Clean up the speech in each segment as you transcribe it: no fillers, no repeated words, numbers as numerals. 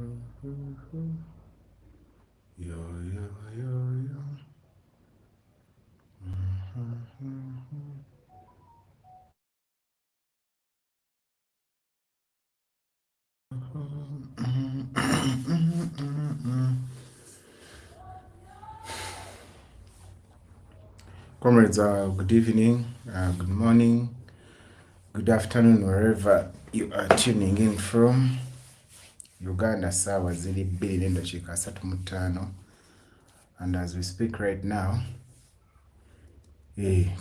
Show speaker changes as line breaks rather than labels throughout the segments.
Yo, yo, yo, yo. Comrades, good evening, good morning, good afternoon, wherever you are tuning in from. Uganda sawa zili 2:35, and as we speak right now,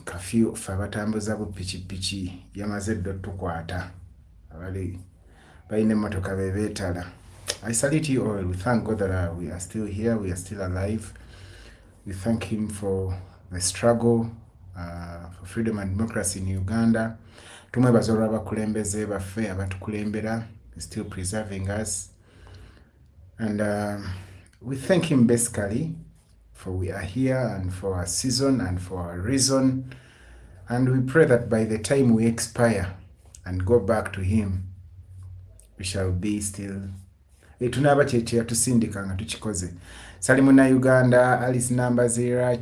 kafyu fe abatambuza bu pikipiki yamaze ddo tukwata abali balina emmotoka bebeetala. I salute you all. We thank God that we are still here, we are still alive. We thank him for the struggle for freedom and democracy in Uganda. Tumwebaza olw'abakulembeze baffe abatukulembera, still preserving us. And we thank him basically for we are here and for our season and for our reason. And we pray that by the time we expire and go back to him, we shall be still. Tunaba kyekya tusindika nga tukikoze. Sali muna Uganda, Alice number 0,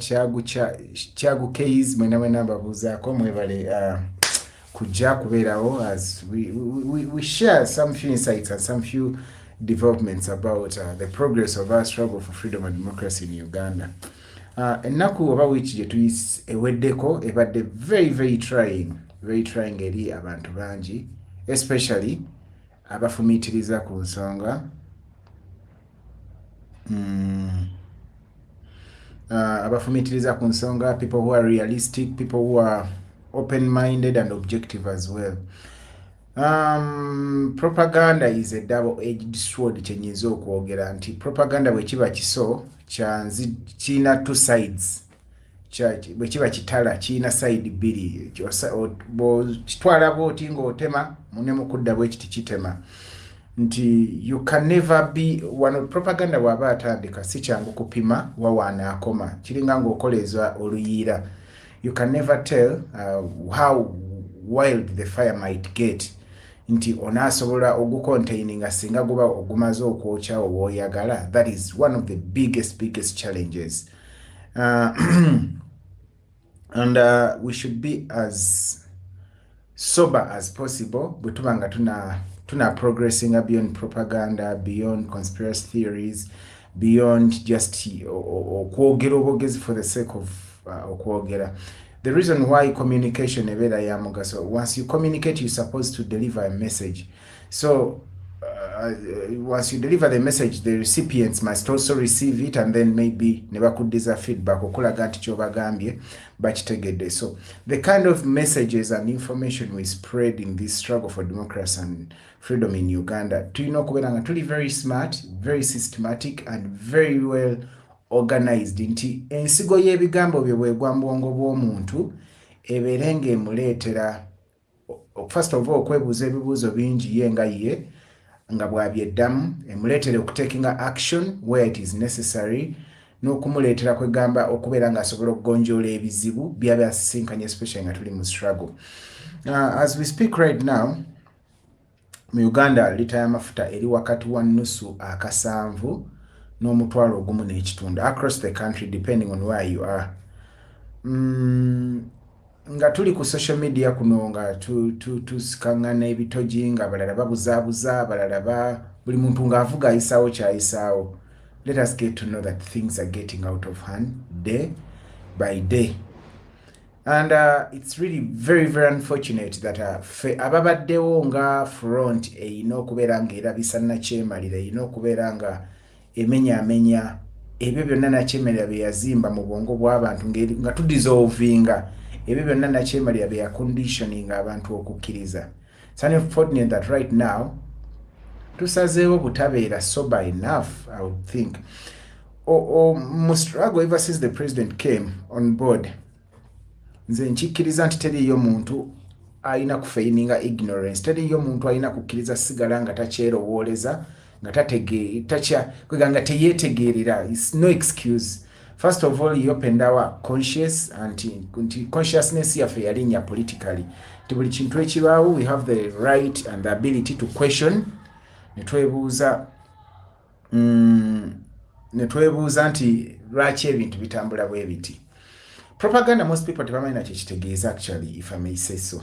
Chagu Keys, mwena babuzaako mwebale kujja kubeerawo as we share some few insights and some few developments about the progress of our struggle for freedom and democracy in Uganda. Ennaku oba wiiki gye tuyise eweddeko ebadde very trying eri abantu bangi, especially abafumiitiriza ku nsonga people who are realistic, people who are open-minded and objective as well. Propaganda is a double-edged sword. Kyenyinza okwogera nti propaganda bwe kiba kiso kiina two sides. Bwe kiba kitala kiina side bbiri. Kitwala bw'oti ng'otema munemu kudda bwe kiti kitema. Nti you can never be one. Propaganda bw'aba atandika si kyangu kupima wawaana akoma, kiringa ng'okoleza oluyiira. You can never tell how wild the fire might get. Nti onaasobola ogucontaininga singa guba ogumaze okwokya obw'oyagala. That is one of the biggest challenges. And we should be as sober as possible bwe tuba nga tuna progressing beyond propaganda, beyond conspiracy theories, beyond just okwogera obwogezi for the sake of okwogera. The reason why communication ebeera ya mugaso, once you communicate, you're supposed to deliver a message. So once you deliver the message, the recipients must also receive it, and then maybe ne bakuddiza feedback okulaga nti ky'obagambye bakitegedde. So the kind of messages and information we spread in this struggle for democracy and freedom in Uganda, tulina okubeera nga tuli very smart, very systematic and very well organized. Nti ensigo y'ebigambo bye bwegwa mu bwongo bw'omuntu ebeere ng'emuleetera first of all okwebuuza ebibuuzo bingi ye nga ye nga bw'abyeddamu, emuleetere okutakinga action where it is necessary, n'okumuleetera kwegamba okubeera ng'asobola okugonjoola ebizibu byaba asisinkanye, especially nga tuli mu struggle. As we speak right now, mu Uganda lita y'amafuta eri wakati wa nnusu akasanvu n'omutwalo ogumu n'ekitundu across the country depending on where you are. Nga tuli ku social media kuno nga tusikangana ebitogi nga abalala babuzaabuza, abalala buli muntu ng'avuga ayisaawo kyayisaawo. Let us get to know that things are getting out of hand day by day. And it's really very unfortunate that fe ababaddewo nga front eyina okubeera ng'erabisa nakyemalira, eyina okubeera nga emenya ebyo byonna nakyemalira bye yazimba mu bwongo bw'abantu nga tudissolvinga ebyo byonna nakyemalira bye yaconditioning abantu okukkiriza. It's unfortunate that right now tusazeewo butabeera sober enough, I would think. Mu struggle ever since the president came on board, nze nkikkiriza nti teriyo muntu ayina kufeininga ignorance, teriyo muntu ayina kukkiriza sigala nga takyerowooleza, nga kweganga teyeetegeerera. It's no excuse. First of all, he opened our conscious and consciousness yaffe yalinnya politically. Ti buli kintu ekibaawo we have the right and the ability to question, ne twebuuza ne twebuuza nti lwaki ebintu bitambula bwe biti. Propaganda, most people tebamanyi nakyo kitegeeza actually, if I may say so.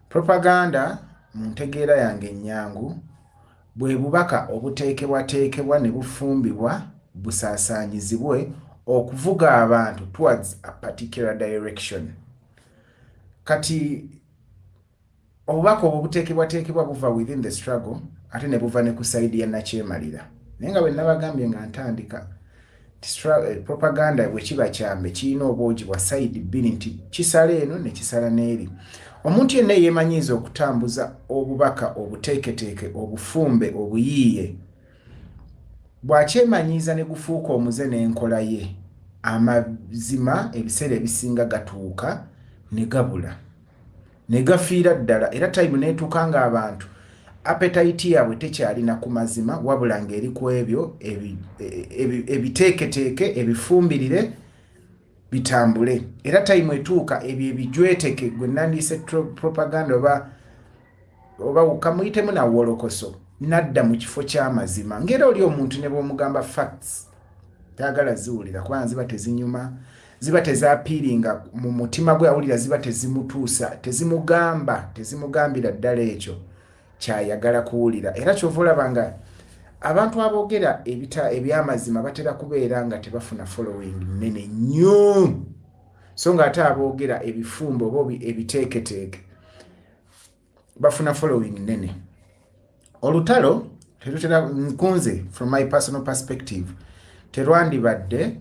Propaganda mu ntegeera yange ennyangu bwe bubaka obuteekebwateekebwa ne bufumbibwa busaasaanyizibwe okuvuga abantu towards a particular direction. Kati obubaka obwo buteekebwateekebwa buva within the struggle ate ne buva ne ku side ya nakyemalira. Naye nga bwe nabagambye nga ntandika propaganda bwe kiba kyambe kirina obwogi bwa side bbiri nti kisala eno ne kisala n'eri. Omuntu yenna yeemanyiiza okutambuza obubaka obuteeketeeke obufumbe obuyiiye bw'akyemanyiiza ne gufuuka omuze n'enkola ye, amazima ebiseera ebisinga gatuuka ne gabula ne gafiira ddala, era time neetuuka ng'abantu appetite yaabwe tekyalina ku mazima wabula ng'eri ku ebyo ebiteeketeeke ebifumbirire bitambule. Era time etuuka ebyo ebijweteke gwe nandiise propaganda oba ukamuyitemu na wolokoso nadda mu kifo ky'amazima. Ngera oli omuntu ne bw'omugamba facts tayagala ziwulira kubanga ziba tezinyuma, ziba tezaapiiringa mu mutima gwe awulira, ziba tezimutuusa, tezimugambira ddala ekyo kyayagala kuwulira. Era kyova olaba nga abantu aboogera ebyamazima batera kubeera nga tebafuna following nnene nnyo, so nga ate aboogera ebifumbo oba ebiteeketeeke bafuna following nnene. Olutalo terutera, nkunze from my personal perspective, terwandibadde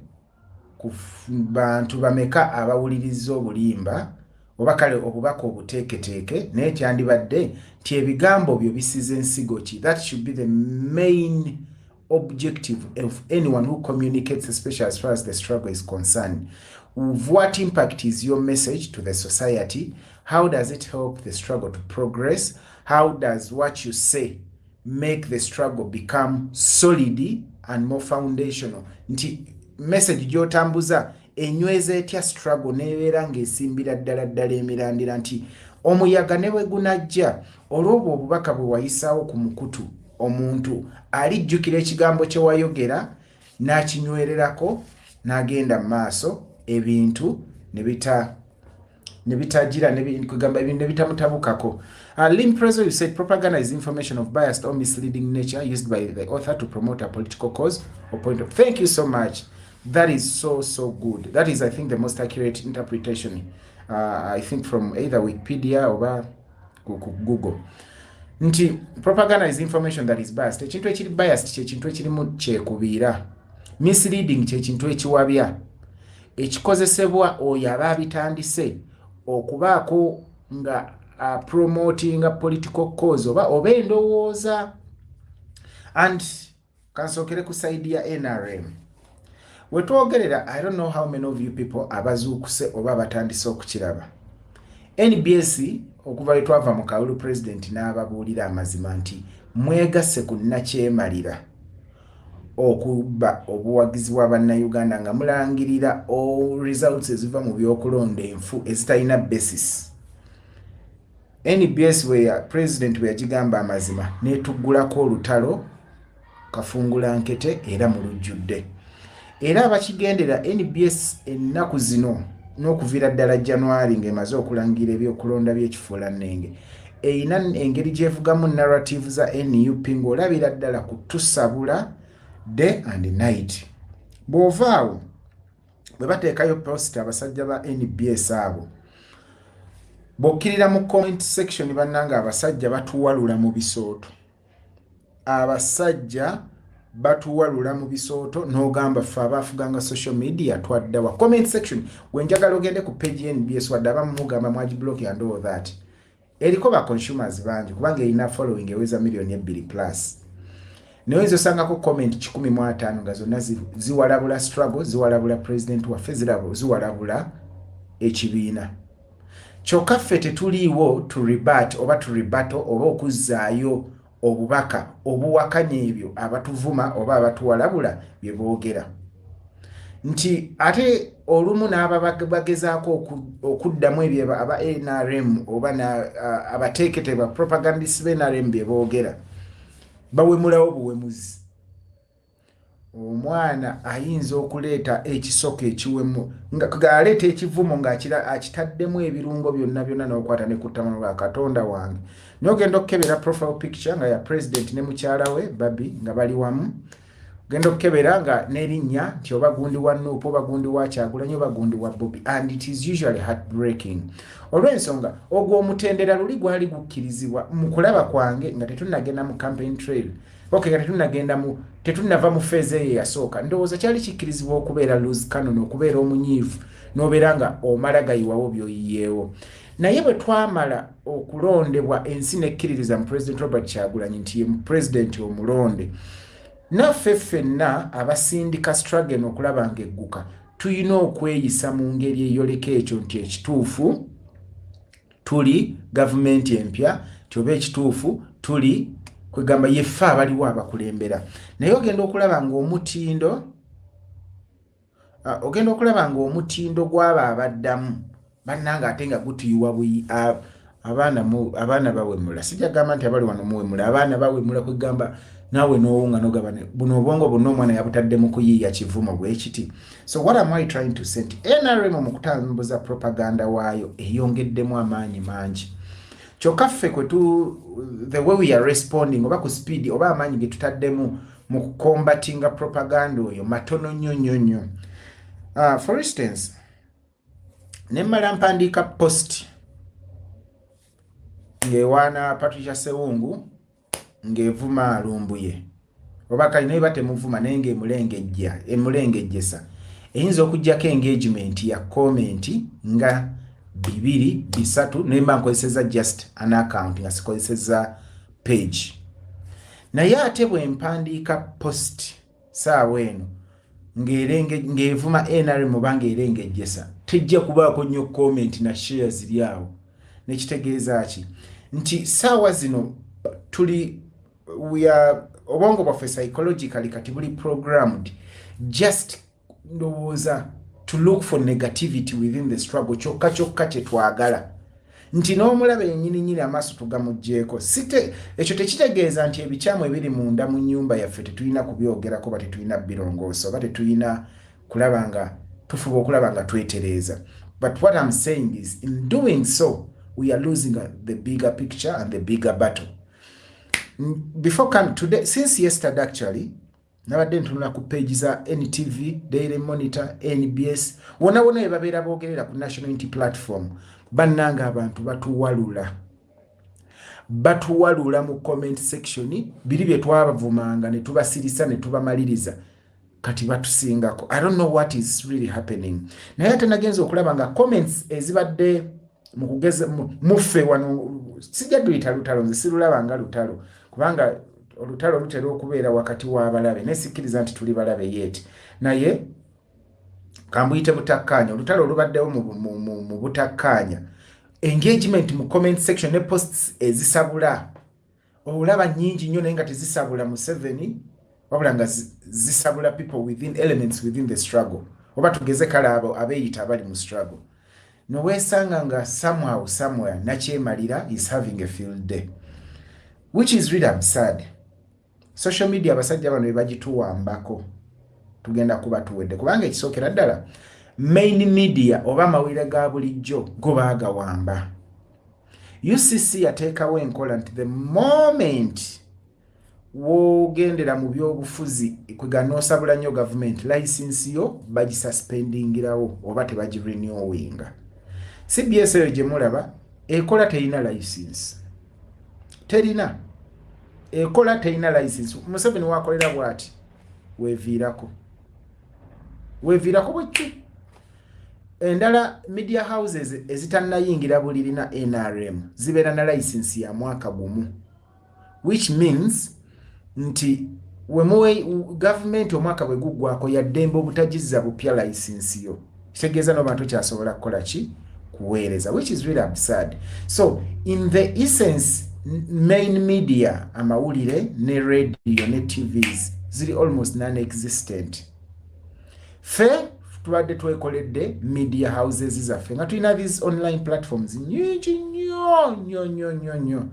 ku bantu bameka abawuliriza obulimba oba kale obubaka obuteeketeeke, naye kyandibadde nti ebigambo byo bisize ensigo ki. That should be the main objective of anyone who communicates, especially as far as the struggle is concerned. What impact is your message to the society? How does it help the struggle to progress? How does what you say make the struggle become solid and more foundational? Nti message gyotambuza enyweza etya struggle nebeera ng'esimbira ddala emirandira, nti omuyaga ne bwe gunajja olw'obwo obubaka bwe wayisaawo ku mukutu, omuntu alijjukira ekigambo kye wayogera n'akinywererako n'agenda mu maaso, ebintu ne bitagira kugamba ebintu ne bitamutabukako. Limprezo, you said propaganda is information of biased or misleading nature used by the author to promote a political cause or point of. Thank you so much. That is so good. That is, I think, the most accurate interpretation. I think from either Wikipedia or Google. Nti propaganda is information that is biased. Ekintu ekiri biased kyekintu ekirimu kyekubiira. Misleading kyekintu ekiwabya ekikozesebwa oyo aba abitandise okubaako nga promoting a political cause oba endowooza. And kansookere ku side ya NRM. Wetwogerera, I don't know how many of you people abazuukuse oba batandise okukiraba. NBS okuva etwava mu kalulu president n'ababuulira amazima nti mwegasse ku nakyemalira okuba obuwagizi bwa bannayuganda nga mulangirira results eziva mu byokulonda enfu ezitalina basis. NBS president we yagigamba amazima netuggulako olutalo kafungula nkete era mu lujjudde. Era abakigendera NBS ennaku zino n'okuviira ddala January ng'emaze okulangira ebyokulonda by'ekifuulannenge eyina engeri gyevugamu narrative za NUP ng'olabira ddala kutusabula day and night. Bw'ovaawo bwe bateekayo post abasajja ba NBS abo bw'okkirira mu comment section bannanga abasajja batuwalula mu bisooto. Abasajja batuwalula mu bisooto n'ogamba ffe abaafuganga social media twaddawa. Comment section wenjagala ogende ku page ya NBS wadde abamugamba mwagiblock and all that. Eriko ba consumers bangi kubanga erina following eweza million 2+. Naye osangako comment 15 nga zonna ziwalabula struggle, ziwalabula president waffe, ziwalabula ekibiina. Kyokka ffe tetuliiwo to rebut oba okuzzaayo obubaka obuwakanya ebyo abatuvuma oba abatuwalabula bye boogera. Nti ate olumu n'abagezaako okuddamu ebyo aba NRM oba abateekete ba propagandist ba NRM bye boogera bawemulawo buwemuzi. omwana ayinza okuleeta ekisoko ekiwemu nga aleeta ekivumo ng'akitaddemu ebirungo byonna n'okwata ne kutama lwa Katonda wange. N'ogenda okukebera profile picture nga ya president ne mukyala we Babi nga bali wamu. Ogenda okukebera nga n'erinnya nti oba gundi wa Nuupu oba gundi wa Kyagulanyi oba gundi wa Bobby, and it is usually heartbreaking. Olw'ensonga ogwo omutendera luli gwali gukkirizibwa mu kulaba kwange nga tetunnagenda mu campaign trail. Okay, tetunnava mu phase eyo eyasooka. Ndowooza kyali kikkirizibwa okubeera loose cannon, okubeera omunyiivu n'obeera nga omala gayiwawo by'oyiyeewo. Naye bwe twamala okulondebwa ensi nekkiririza mu President Robert Kyagulanyi nti ye mu president omulonde, naffe ffenna abasindika struggle okulaba ng'egguka tulina okweyisa mu ngeri eyoleka ekyo nti ekituufu tuli gavumenti empya, kyoba ekituufu tuli kwegamba yeffe abaliwo abakulembera. Naye ogenda okulaba ng'omutindo gw'abo abaddamu bannanga ate nga gutuyuwa abaana bawemula. Sijja gamba nti abali wano muwemula, abaana bawemula kwegamba naawe n'owunga n'ogabane buno obwongo bonna omwana yabutadde mu kuyiiya kivumo bwe kiti. So what am I trying to say? NRM mu kutambuza propaganda waayo eyongeddemu amaanyi mangi. Kyokka ffe the way we are responding oba ku speed oba amaanyi ge tutaddemu mu kukombatinga propaganda oyo matono nnyo. For instance, ne mmala mpandiika post ng'ewaana Patricia Sewungu ng'evuma Lumbuye oba kali naye batemuvuma naye ng'emulengejjesa, eyinza okuggyako engagement ya comment nga 2 3 nemba nkozeseza just an account nga sikozeseza page. Naye ate bwe mpandiika post saawa eno ng'evuma NRM oba ng'erengejjesa, tejja kubaako nnyo comment na share ziri awo. Nekitegeeza ki? Nti saawa zino obwongo bwaffe psychologically kati buli programmed just ndowooza to look for negativity within the struggle. Kyokka kye twagala nti n'omulaba yennyini amaaso tugamugjeeko. Ekyo tekitegeeza nti ebikyamu ebiri munda mu nnyumba yaffe tetulina kubyogerako, ba tetulina birongoosa oba tetulina kulaba nga tufuba okulaba nga twetereeza. But what I'm saying is, in doing so, we are losing the bigger picture and the bigger battle. Today, since yesterday actually, nabadde ntunula ku page za NTV, Daily Monitor, NBS, wona ebabeera boogerera ku National Unity Platform. Bannanga abantu batuwalula mu comment section, biri bye twabavumanga ne tubasirisa ne tubamaliriza kati batusingako. I don't know what is really happening. Naye ate nagenza okulaba nga comments ezibadde mu kugeza muffe wano sijja duyita lutalo, nze sirulaba nga lutalo kubanga olutalo lutera okubeera wakati w'abalabe, nesikiriza nti tuli balabe yeti. Naye kambuyite butakkaanya, olutalo olubaddewo mu butakkaanya, engagement mu comment section ne posts ezisabula olaba nnyingi nnyo naye nga tezisabula mu 7 wabula nga zisabula people within elements within the struggle, oba tugeze kale abo abeeyita abali mu struggle. Noweesanga nga somewhere nakyemalira is having a field day, which is really absurd. Social media abasajja bano bagituwambako tugenda kuba tuwedde kubanga ekisookera ddala main media oba amawulire ga bulijjo go baagawamba. UCC yateekawo enkola nti the moment wogendera mu byobufuzi kwega n'osabula nnyo government license yo bagisuspendingirawo oba tebagirenewinga. CBS eyo gye mulaba ekola terina license, ekola terina license. Museveni wakolera bw'ati weeviirako bwekyo. Endala media houses ezitannayingira bulirina NRM zibeera na license ya mwaka gumu, which means nti wemuwe government omwaka bwe guggwako yaddembe obutagizza bupya license yo, kitegeeza n'obantu kyasobola kukola ki kuweereza, which is really absurd. So in the essence, main media amawulire ne radio ne TVs ziri almost non-existent. Fe tubadde twekoledde media houses zaffe nga tulina these online platforms nyingi nnyo.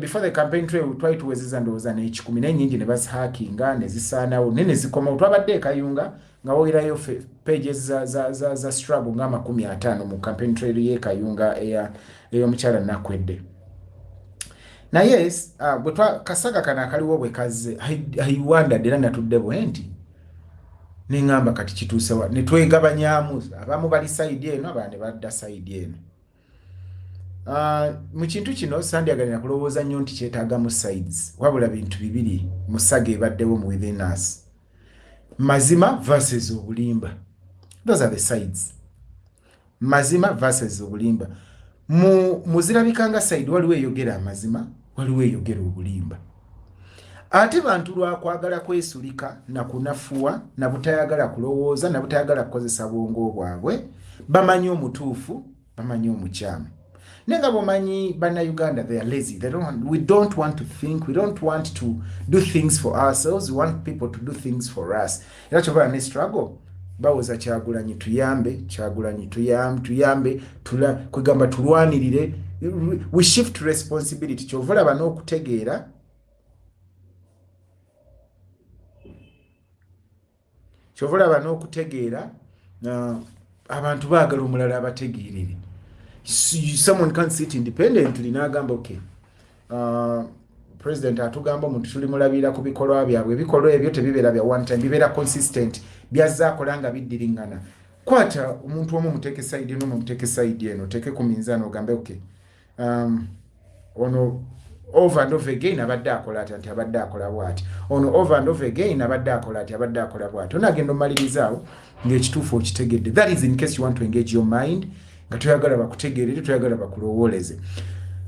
before the campaign trail we try to wezeza ndoza ne 10 n'ennyingi ne bas hackinga ne zisaanawo nene zikoma twabadde kayunga nga woyirayo pages za struggle nga 50 mu campaign trail ye kayunga ey'omukyala nakwedde na yes bwe kasaga kana kaliwo bwe kaze ayiwanda dera natudde bwenti ningamba kati kituuse wa ne twegabanyamu abamu bali side eno abandi badda side eno mu kintu kino sandyagalina kulowooza nnyo nti kyetaaga mu sides wabula bintu bibiri musaga ebaddewo mu within us mazima versus obulimba. Those are the sides. Mazima versus obulimba. Muzirabikanga side waliwo eyogera amazima waliwo eyogera obulimba. Ate bantu lwakwagala kwesulika na kunafuwa na butayagala kulowooza na butayagala kukozesa bwongo bwabwe bamanyi omutuufu bamanyi omukyamu. Nenga bomanyi bana Uganda, they are lazy. We don't want to think. We don't want to do things for ourselves. We want people to do things for us. Era choba ne struggle. Bawoza Kyagulanyi tuyambe kugamba tulwanirire. We shift responsibility. Chovola bano okutegeera. Abantu baagala omulala abategeerere. Someone can't sit independently nagamba okay president atugamba omuntu tuli mulabira ku bikolwa byabwe bikolwa ebyo tebibeera bya one time bibeera consistent byazaakola nga biddiringana kwata omuntu omu muteke side eno muteke side eno teke ku minzaano ogambe okay ono over and over again abadde akola ati abadde akola bwati ono over and over again abadde akola ati abadde akola bwati onagenda omalirizawo ng'ekituufu okitegedde. That is in case you want to engage your mind nga tuyagala bakutegeerere tuyagala bakulowooleze.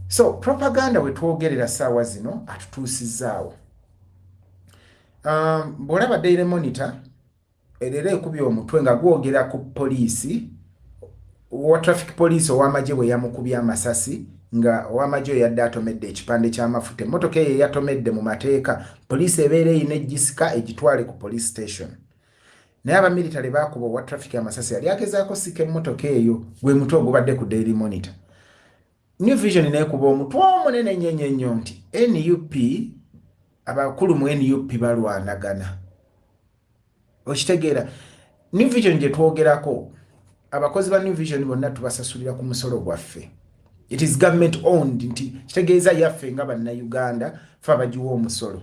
So propaganda we twogerera saawa zino atutuusizaawo. Bw'olaba Daily Monitor erera ekubye omutwe nga gwogera ku poliisi wa traffic police ow'amagye bwe yamukubye amasasi nga ow'amagye yadde atomedde ekipande ky'amafuta emmotoka eyo yatomedde mu mateeka poliisi ebeera eyina ejjisika egitwale ku police station. Naye abamilitale baakuba owa traffic amasasi yali agezaako sika emmotoka eyo gwe mutwe ogubadde ku Daily Monitor. New Vision neekuba omutwe omunene nnyo nti NUP abakulu mu NUP balwanagana. Okitegeera New Vision gye twogerako abakozi ba New Vision bonna tubasasulira ku musolo gwaffe. It is government owned nti kitegeeza yaffe nga bannayuganda fe abagiwa omusolo.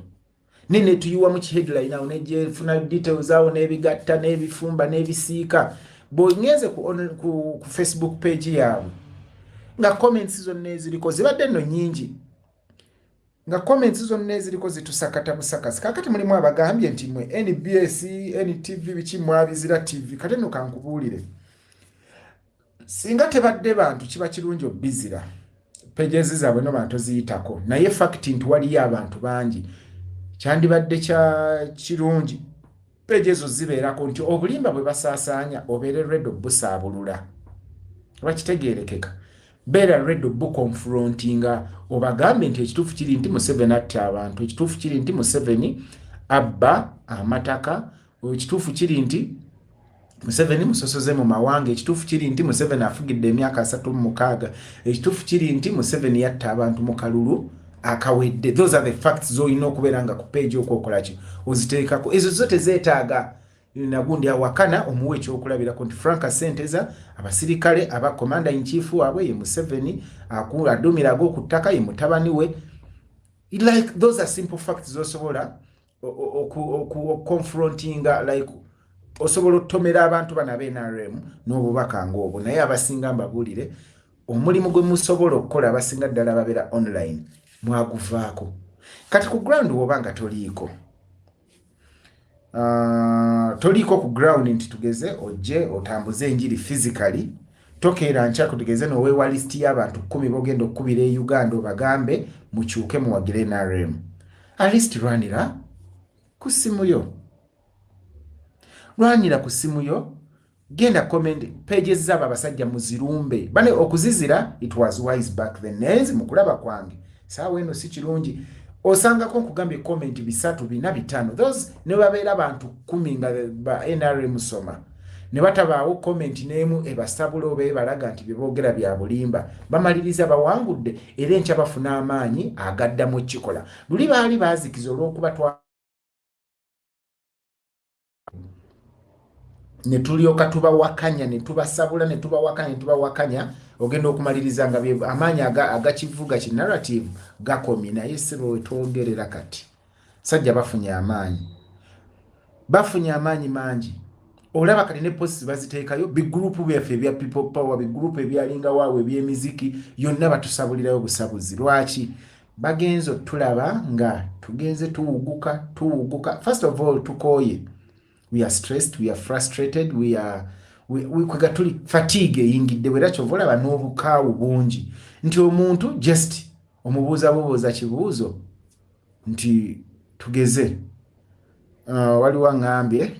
Nene tuyiwa mu headline awo neje funa details awo n'ebigatta n'ebifumba n'ebisiika bonyeze ku Facebook page yaabwe nga comments zonna eziriko zibadde nno nyingi nga comments zonna eziriko zitusakata busakasi kakati mulimu abagambye nti mwe NBS NTV biki mwabizira TV kate no kankubuulire singa tebadde bantu kiba kirungi obizira pages zaabwe no bantu ziyitako naye fact nti waliyo abantu bangi kyandibadde kya kirungi pages zibeerako nti obulimba bwe basaasaanya obeere ready obusaabulula bakitegeerekeka beera ready obuconfrontinga obagambe nti ekituufu kiri nti Museveni atta abantu ekituufu kiri nti Museveni abba amataka ekituufu kiri nti Museveni musosoze mu mawanga ekituufu kiri nti Museveni afugidde emyaka 36 ekituufu kiri nti Museveni yatta abantu mu kalulu akawedde. Those are the facts zo ino kuberanga ku page okokola ki oziteekako ezo zote zeetaaga nagundi awakana omuwe ekyokulabira nti Frank Senteza abasirikale aba commander in chief abwe ye Museveni akula adumirago okutaka ye mutabani we. Like those are simple facts zosobola confrontinga like osobola otomera abantu bana BNRM n'obubaka ng'obwo naye abasinga mbabulire omulimu gwe musobola okukola abasinga ddala babeera online mwaguvaako kati ku ground wobanga toliiko ku ground nti tugeze ojje otambuze enjiri physically tokeera nkyako tugeze noweewa list y'abantu 10 bogenda okukubira e Uganda obagambe mukyuke muwagire NRM at least lwanira ku simu yo genda comment pages z'abo abasajja muzirumbe bane okuzizira it was wise back then nenzi mukulaba kwange saawa eno si kirungi osangako nkugambye comment 3 4 5 those ne babeera abantu 10 nga ba NRM soma ne batabaawo comment n'emu ebasabula oba ebalaga nti beboogera bya bulimba bamaliriza bawangudde era enkya bafuna amaanyi agaddamu ekikola luli baali baazikiza olw'okuba ne tulyoka tubawakanya ne tubasabula ne tubawakanya ogenda okumaliriza nga amaanyi agakivuga ki narrative gakomye naye sebo wetwogerera kati sajja bafunye amaanyi mangi olaba kati ne posts baziteekayo bigurupu byaffe ebya people power bigurupu ebyalinga waawe ebyemiziki yonna batusabulirayo busabuzi lwaki bagenzo tulaba nga tugenze tuwuguka first of all tukooye we are stressed, we are frustrated, kwega tuli fatigue eyingidde bwera kyova olaba n'obukaawu bungi nti omuntu just omubuuza kibuuzo nti tugeze waliwo ngambye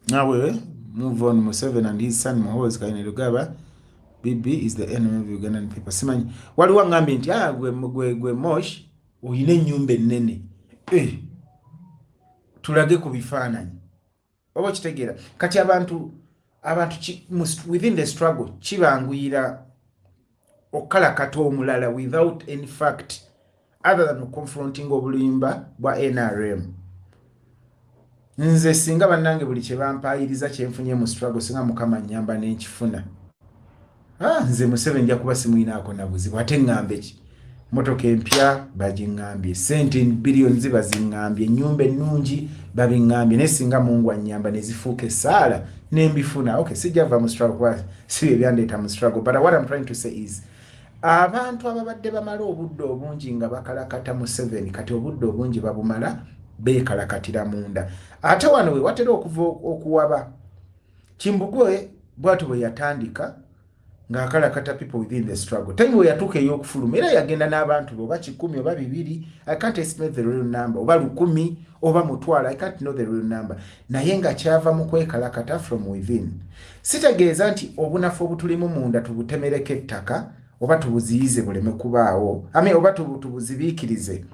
nawe move on Museveni and his son Muhoozi Kainerugaba Bibi is the enemy of Ugandan people simanyi waliwo ngambye nti gwe Mosh oyina ennyumba ennene tulage ku bifaananyi oba kitegeera kati abantu within the struggle kibanguyira okkalakata omulala without any fact other than confronting obulimba bwa NRM. Nze singa bannange buli kye bampayiriza kyenfunye mu struggle singa mukama nnyamba n'enkifuna nze Museveni nja kuba simuyinaako na buzibu ate ŋŋambe ki motoka empya bagiŋŋambye sente billions baziŋŋambye ennyumba ennungi babiŋŋambye naye singa Mungu annyamba ne zifuuka essaala ne mbifuna okay sijja va mu struggle kuba si ebyandeeta mu struggle but what I'm trying to say is abantu ababadde bamala obudde obungi nga bakalakata Museveni kati obudde obungi babumala beekalakatira munda ate wano we watera okuva okuwaba Kimbugwe bwatu bwe yatandika ng'akalakata people within the struggle time we yatuuka ey'okufuluma era yagenda n'abantu oba 10 oba 2 I can't estimate the real number oba 1,000 oba mutwalo I can't know the real number naye nga kyava mu kwekalakata from within sitegeeza nti obunafu obutulimu munda tubutemereko ettaka oba tubuziyize buleme kubaawo oba tubuzibiikirize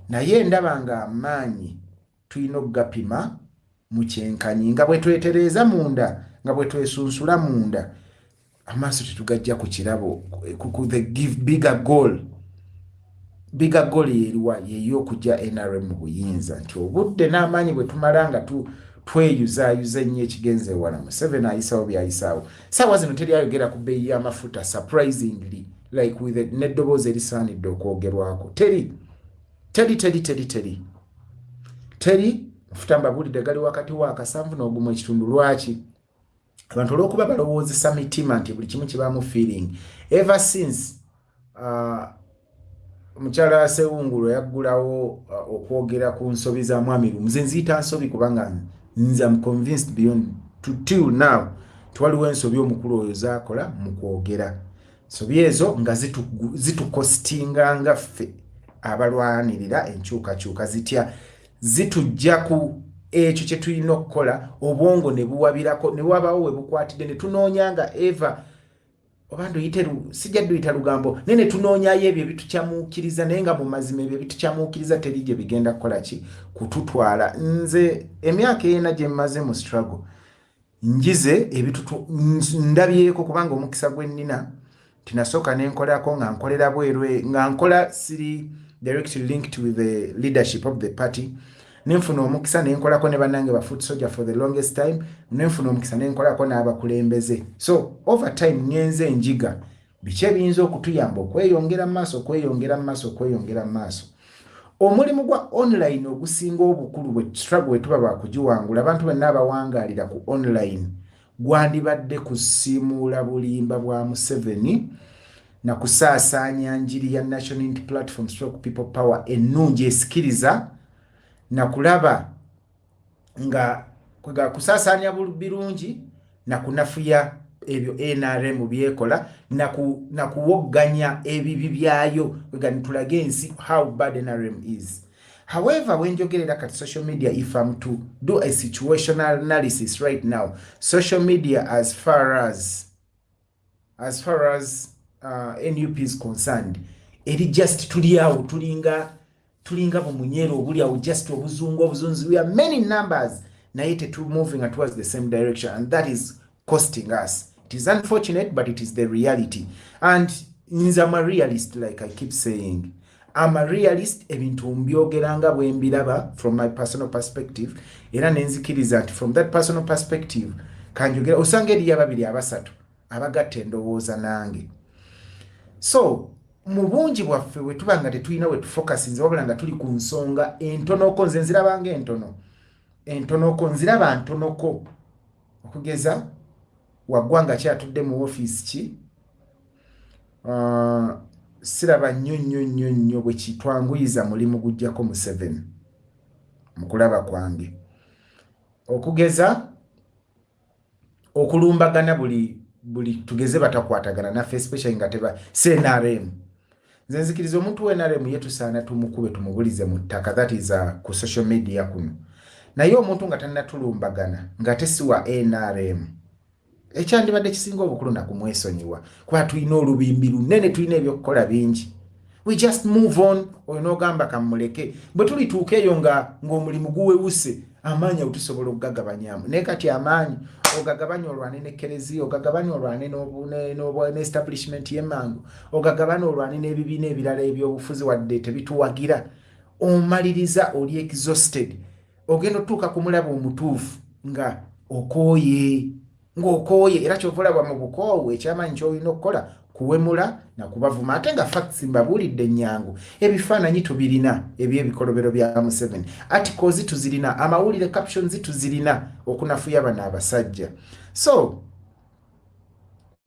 naye ndaba nga amaanyi tulina okugapima mu kyenkanyi nga bwe twetereeza munda nga bwe twesunsula munda amaaso tetugajja ku kirabo ku the give bigger goal yeruwa yey'okujja NRM mu buyinza nti obudde n'amaanyi bwe tumala nga tweyuzaayuza ennyo ekigenze wala Museveni ayisaawo byayisaawo saawa zino teri ayogera ku bbeeyi y'amafuta surprisingly like with n'eddoboozi erisaanidde okwogerwako teri mafuta mbabuulidde gali wakati wa 7.1 lwaki abantu olw'okuba balowoozesa mitima nti buli kimu kibaamu feeling ever since mukyala Sewungulo yaggulawo okwogera ku nsobi za mwami nze nziyita nsobi kubanga nze am convinced beyond till now twaliwo ensobi omukulu oyo zaakola mu kwogera nsobi ezo nga zitukostinga nga ffe abalwanirira enkyukakyuka zitya zitujja ku ekyo kye tulina okukola obwongo ne buwabirako ne wabawo we bukwatidde ne tunoonyanga eva obando yiteru sijja duyita lugambo nene tunoonyayo ebyo ebitukyamuukiriza naye nga mu mazima ebyo ebitukyamuukiriza teri gye bigenda kukola ki kututwala nze emyaka ena gye mmaze mu struggle njize ndabyeko kubanga omukisa gwe nnina tinasooka nenkolako nga nkolera bwerwe nga nkola siri directly linked with the leadership of the party nenfuna omukisa nenkolako ne bannange ba foot soldier for the longest time nenfuna omukisa nenkolako n'abakulembeze so over time ngenze enjiga biki ebiyinza okutuyamba okweyongera mu maaso omulimu gwa online ogusinga obukulu bwe struggle bwe tuba bakugiwangula abantu benna abawangaalira ku online gwandibadde kusiimuula bulimba bwa Museveni na kusaasaanya njiri ya National Unity Platform stroke people power ennungi esikiriza na kulaba nga kwega kusaasaanya birungi na kunafuya ebyo NRM byekola na kuwogganya ebibi byayo kwega nitulage ensi how bad NRM is. However, when you get at social media, if I'm to do a situational analysis right now, social media as far as NUP is concerned, it is just tulinga bumunyero obuliawo just obuzungu obuzunzi. We are many numbers naye moving towards the same direction, and that is costing us. It is unfortunate, but it is the reality. And I'm a realist, like I keep saying. I'm a realist, ebintu mbyogeranga bwe mbiraba from my personal perspective, era nenzikiriza nti from that personal perspective kanjogera osanga eriyo ababiri abasatu abagatta endowooza nange. So mu bungi bwaffe bwe tuba nga tetulina we tufokasinze wabula nga tuli ku nsonga entonoko, nze nzirabanga entonoko nziraba ntonoko, okugeza waggwanga kyatudde mu ofiisi ki, siraba nnyo bwe kitwanguyiza mulimu gujjako mu 7 mu kulaba kwange, okugeza okulumbagana buli tugeze batakwatagana naffe, especially nga teba NRM. Nze nzikiriza omuntu we NRM yetusaana tumukube tumubulize mu ttaka, that is ku social media kuno. Naye omuntu nga tannatulumbagana nga tesiwa NRM, ekyandibadde kisinga obukulu nakumwesonyiwa kuba tulina olubimbi lunene, tulina ebyokukola bingi. We just move on. Oyo n'ogamba kamuleke bwe tulituuka eyo ng'omulimu guwewuse, amaanyi otusobola okugagabanyamu. Naye kati amaanyi ogagabanya olwane n'ekkereziya, ogagabanya olwane n'establishment y'emmangu, ogagabanya olwane n'ebibiina ebirala ebyobufuzi wadde tebituwagira, omaliriza oli exhausted, ogenda otuuka ku mulabo omutuufu nga okooye era kyovulabwa mu bukoowe ekyamaanyi ky'olina okukola kuwemula na kubavuma. Ate nga facts mbabuulidde ennyangu, ebifaananyi tubirina eby'ebikolobero bya Museveni, articles tuzirina, amawulire captions tuzirina okunafuya bano abasajja. So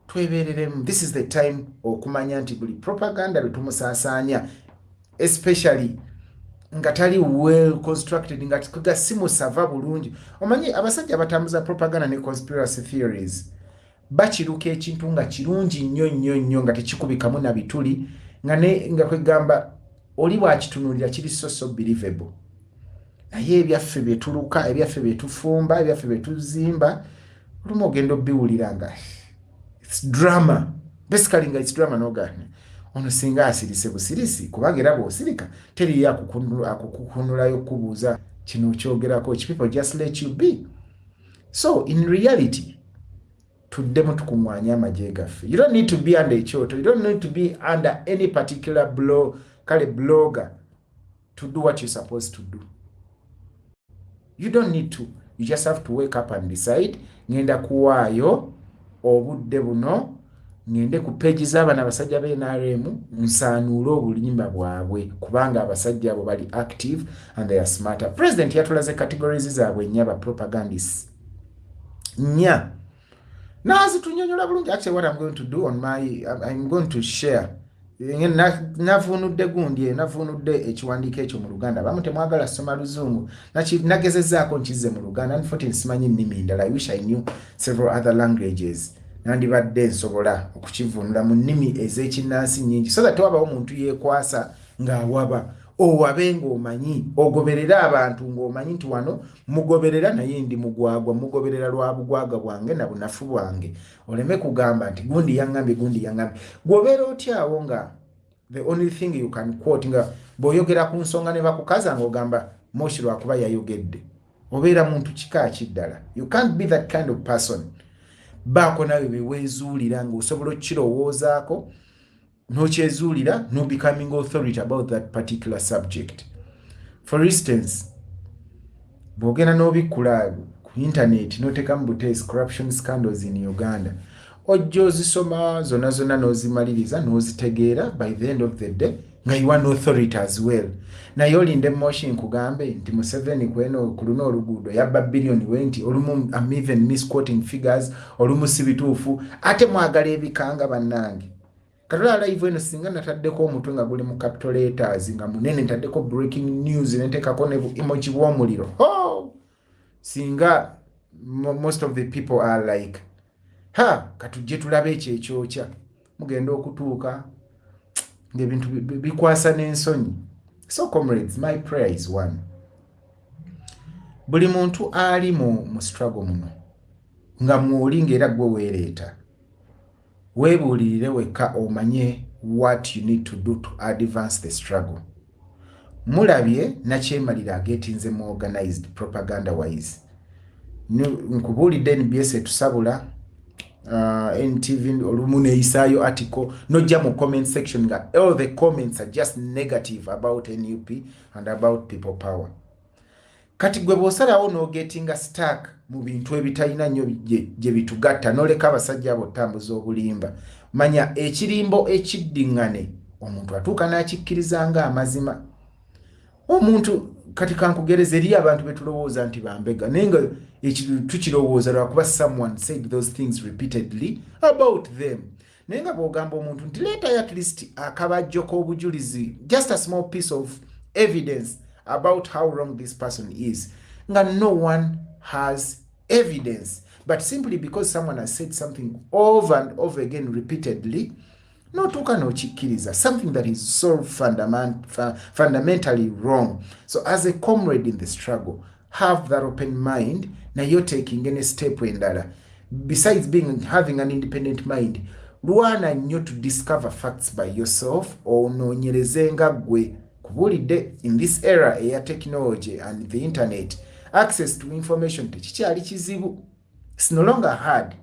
twebereremu, this is the time okumanya nti buli propaganda lwe tumusaasaanya, especially nga tali well constructed, nga simusava bulungi. Omanyi abasajja abatambuza propaganda ne conspiracy theories bakiruka ekintu nga kirungi nnyo nga tekikubikamu na bituli, nga kwegamba oli bwakitunuulira kiri so believable. Naye ebyaffe byetuluka, ebyaffe byetufumba, ebyaffe byetuzimba, olumu ogenda obiwulira nga it's drama. Basically nga it's drama n'ogane ono singa asirise busirisi, kubanga era bw'osirika teriyo akukunulayo kubuuza kino kyogerako, people just let you be. So in reality tuddemu tukumwanya amagye gaffe. You don't need to be under ekyoto, you don't need to be under any particular blogger to do what you're supposed to do. You don't need to. You just have to wake up and decide, ngenda kuwaayo obudde buno ngende ku page z'abana abasajja be NRM nsanuule obulimba bwabwe, kubanga abasajja abo bali active and they are smarter. President yatulaze categories zaabwe nnya ba propagandists nnya nazitunyonyola bulungi. Actually what I'm going to do on I'm going to share navunudde ekiwandiiko ekyo mu Luganda. Abamu temwagala soma Luzungu, nagezezaako nkize mu Luganda. Unfortunately simanyi nnimi ndala. I wish I knew several other languages. Nandibadde nsobola okukivunula mu nnimi ez'ekinnansi nnyingi, so that wabawo omuntu yeekwasa ng'awaba, owabe ng'omanyi, ogoberera abantu ng'omanyi nti wano mugoberera naye ndi mugwagwa, mugoberera lwa bugwaga bwange na bunafu bwange. Oleme kugamba nti gundi yaŋŋambye. Gwobeera otyawo nga the only thing you can quote nga bw'oyogera ku nsonga ne bakukaza ng'ogamba Moshi lwakuba yayogedde. Obeera muntu kika kiddala. You can't be that kind of person. Baako nawe beweezuulira ng'osobola okukirowoozaako n'okyezuulira no becoming authority about that particular subject. For instance, bw'ogenda n'obikkula ku internet n'oteekamu buteesi corruption scandals in Uganda, ojja ozisoma zonna n'ozimaliriza n'ozitegeera, by the end of the day nga you are an authority as well. Naye olinde motion kugambe nti Museveni ku luno oluguudo yabba billion 20, olumu I'm even misquoting figures, olumu si bituufu, ate mwagala ebikanga bannange. Katula live eno singa nataddeko omutwe nga guli mu capital letters nga munene, ntaddeko breaking news neteekako ne emoji w'omuliro. Singa most of the people are like, katujje tulabe ekyokya, mugenda okutuuka ng'ebintu bikwasa n'ensonyi. So comrades, my prayer is one. Buli muntu ali mu struggle muno nga mwoli ng'era gwe weereeta, weebuulirire wekka omanye what you need to do to advance the struggle. Mulabye nakyemalira agetinze mu organized propaganda wise. nkubulidde NBS etusabula NTV olumu neyisayo article nojja mu comment section nga all the comments are just negative about NUP and about people power. Kati gwe bw'osalawo n'ogetinga stuck mu bintu ebitalina nnyo gye bitugatta n'oleka abasajja abo otambuza obulimba, manya ekirimbo ekiddiŋŋane omuntu atuuka n'akikkiriza nga amazima. Omuntu kati kankugereza eri abantu betulowooza nti bambega naye nga tukirowooza lwakuba someone said those things repeatedly about them. Naye nga bw'ogamba omuntu nti leetayo at least akabajjo k'obujulizi, just a small piece of evidence about how wrong this person is, nga no one has evidence, but simply because someone has said something over and over again repeatedly, notuuka n'okikkiriza, something that is so fundamentally wrong. So as a comrade in the struggle, have that open mind. Now you're taking any step endala. Besides having an independent mind, lwana nnyo to discover facts by yourself, onoonyereze nga gwe kubulidde in this era eya technology and the internet, access to information tekikyali kizibu. It's no longer hard.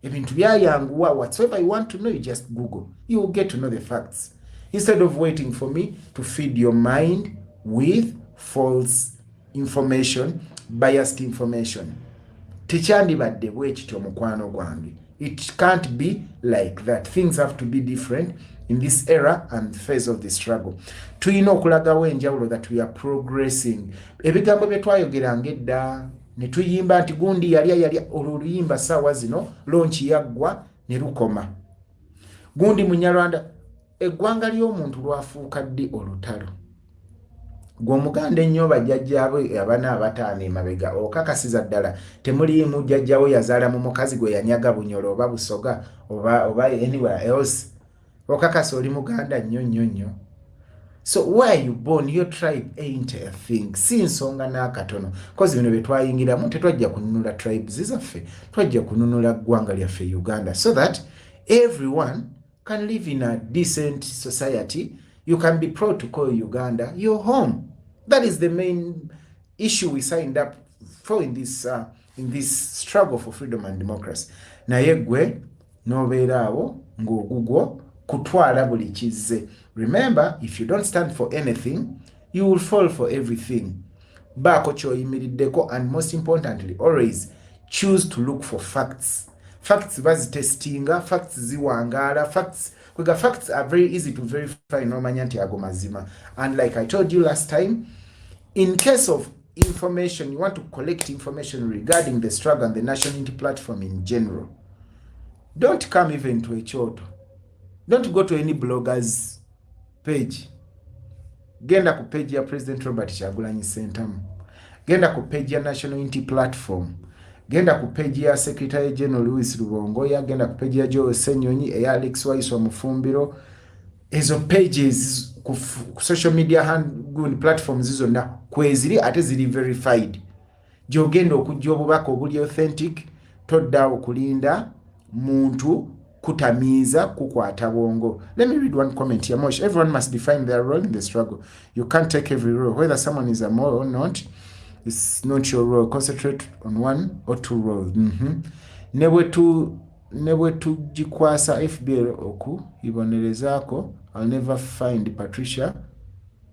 Ebintu byayanguwa, whatsoever you want to know, you just Google. You will get to know the facts. Instead of waiting for me to feed your mind with false information, biased information. Tekyandibadde bwe kityo mukwano gwange. It can't be like that. Things have to be different in this era and phase of the struggle. Tuyina okulagawo enjawulo that we are progressing. Ebigambo bye twayogeranga edda ne tuyimba nti gundi yalya oluyimba saawa zino lonchi yaggwa ne lukoma. Gundi Munyarwanda, eggwanga ly'omuntu lwafuuka ddi olutalo. Gw'omuganda ennyo bajjajjaabwe abana abataano emabega okakasiza ddala temuliimu jjajjawo yazaala mu mukazi gwe yanyaga Bunyoro oba Busoga oba anywhere else. Okakasa oli Muganda nnyo. So where you born, your tribe ain't a thing. Si nsonga n'akatono. Kozi bino bye twayingiramu tetwajja kununula tribes zaffe, twajja kununula ggwanga lyaffe Uganda, so that everyone can live in a decent society. You can be proud to call Uganda your home. That is the main issue we signed up for in this struggle for freedom and democracy. Naye gwe nobeeraawo ng'ogugwo kutwala buli kizze. Remember, if you don't stand for anything, you will fall for everything. Baako kyoyimiriddeko, and most importantly, always choose to look for facts. Facts bazitestinga, facts ziwangaala, facts are very easy to verify n'omanya nti ago mazima. And like I told you last time, in case of information, you want to collect information regarding the struggle and the National Unity Platform in general, don't come even to a choto. Don't go to any blogger's page. Genda ku page ya President Robert Kyagulanyi Ssentamu. Genda ku page ya National Unity Platform. Genda ku page ya Secretary General Louis Rubongoya. Genda ku page ya Joe Senyonyi eya Alex Waiswa Mufumbiro. Ezo pages ku social media platforms zizo na kweziri ate ziri verified. Gyogenda okujja obubaka obuli authentic, todda okulinda muntu kutamiza kukwata bongo. Let me read one comment here. Mosh, everyone must define their role in the struggle. You can't take every role. Whether someone is a more or not, it's not your role. Concentrate on one or two roles. Nebwe tujikwasa FBL oku ibonerezaako. I'll never find Patricia.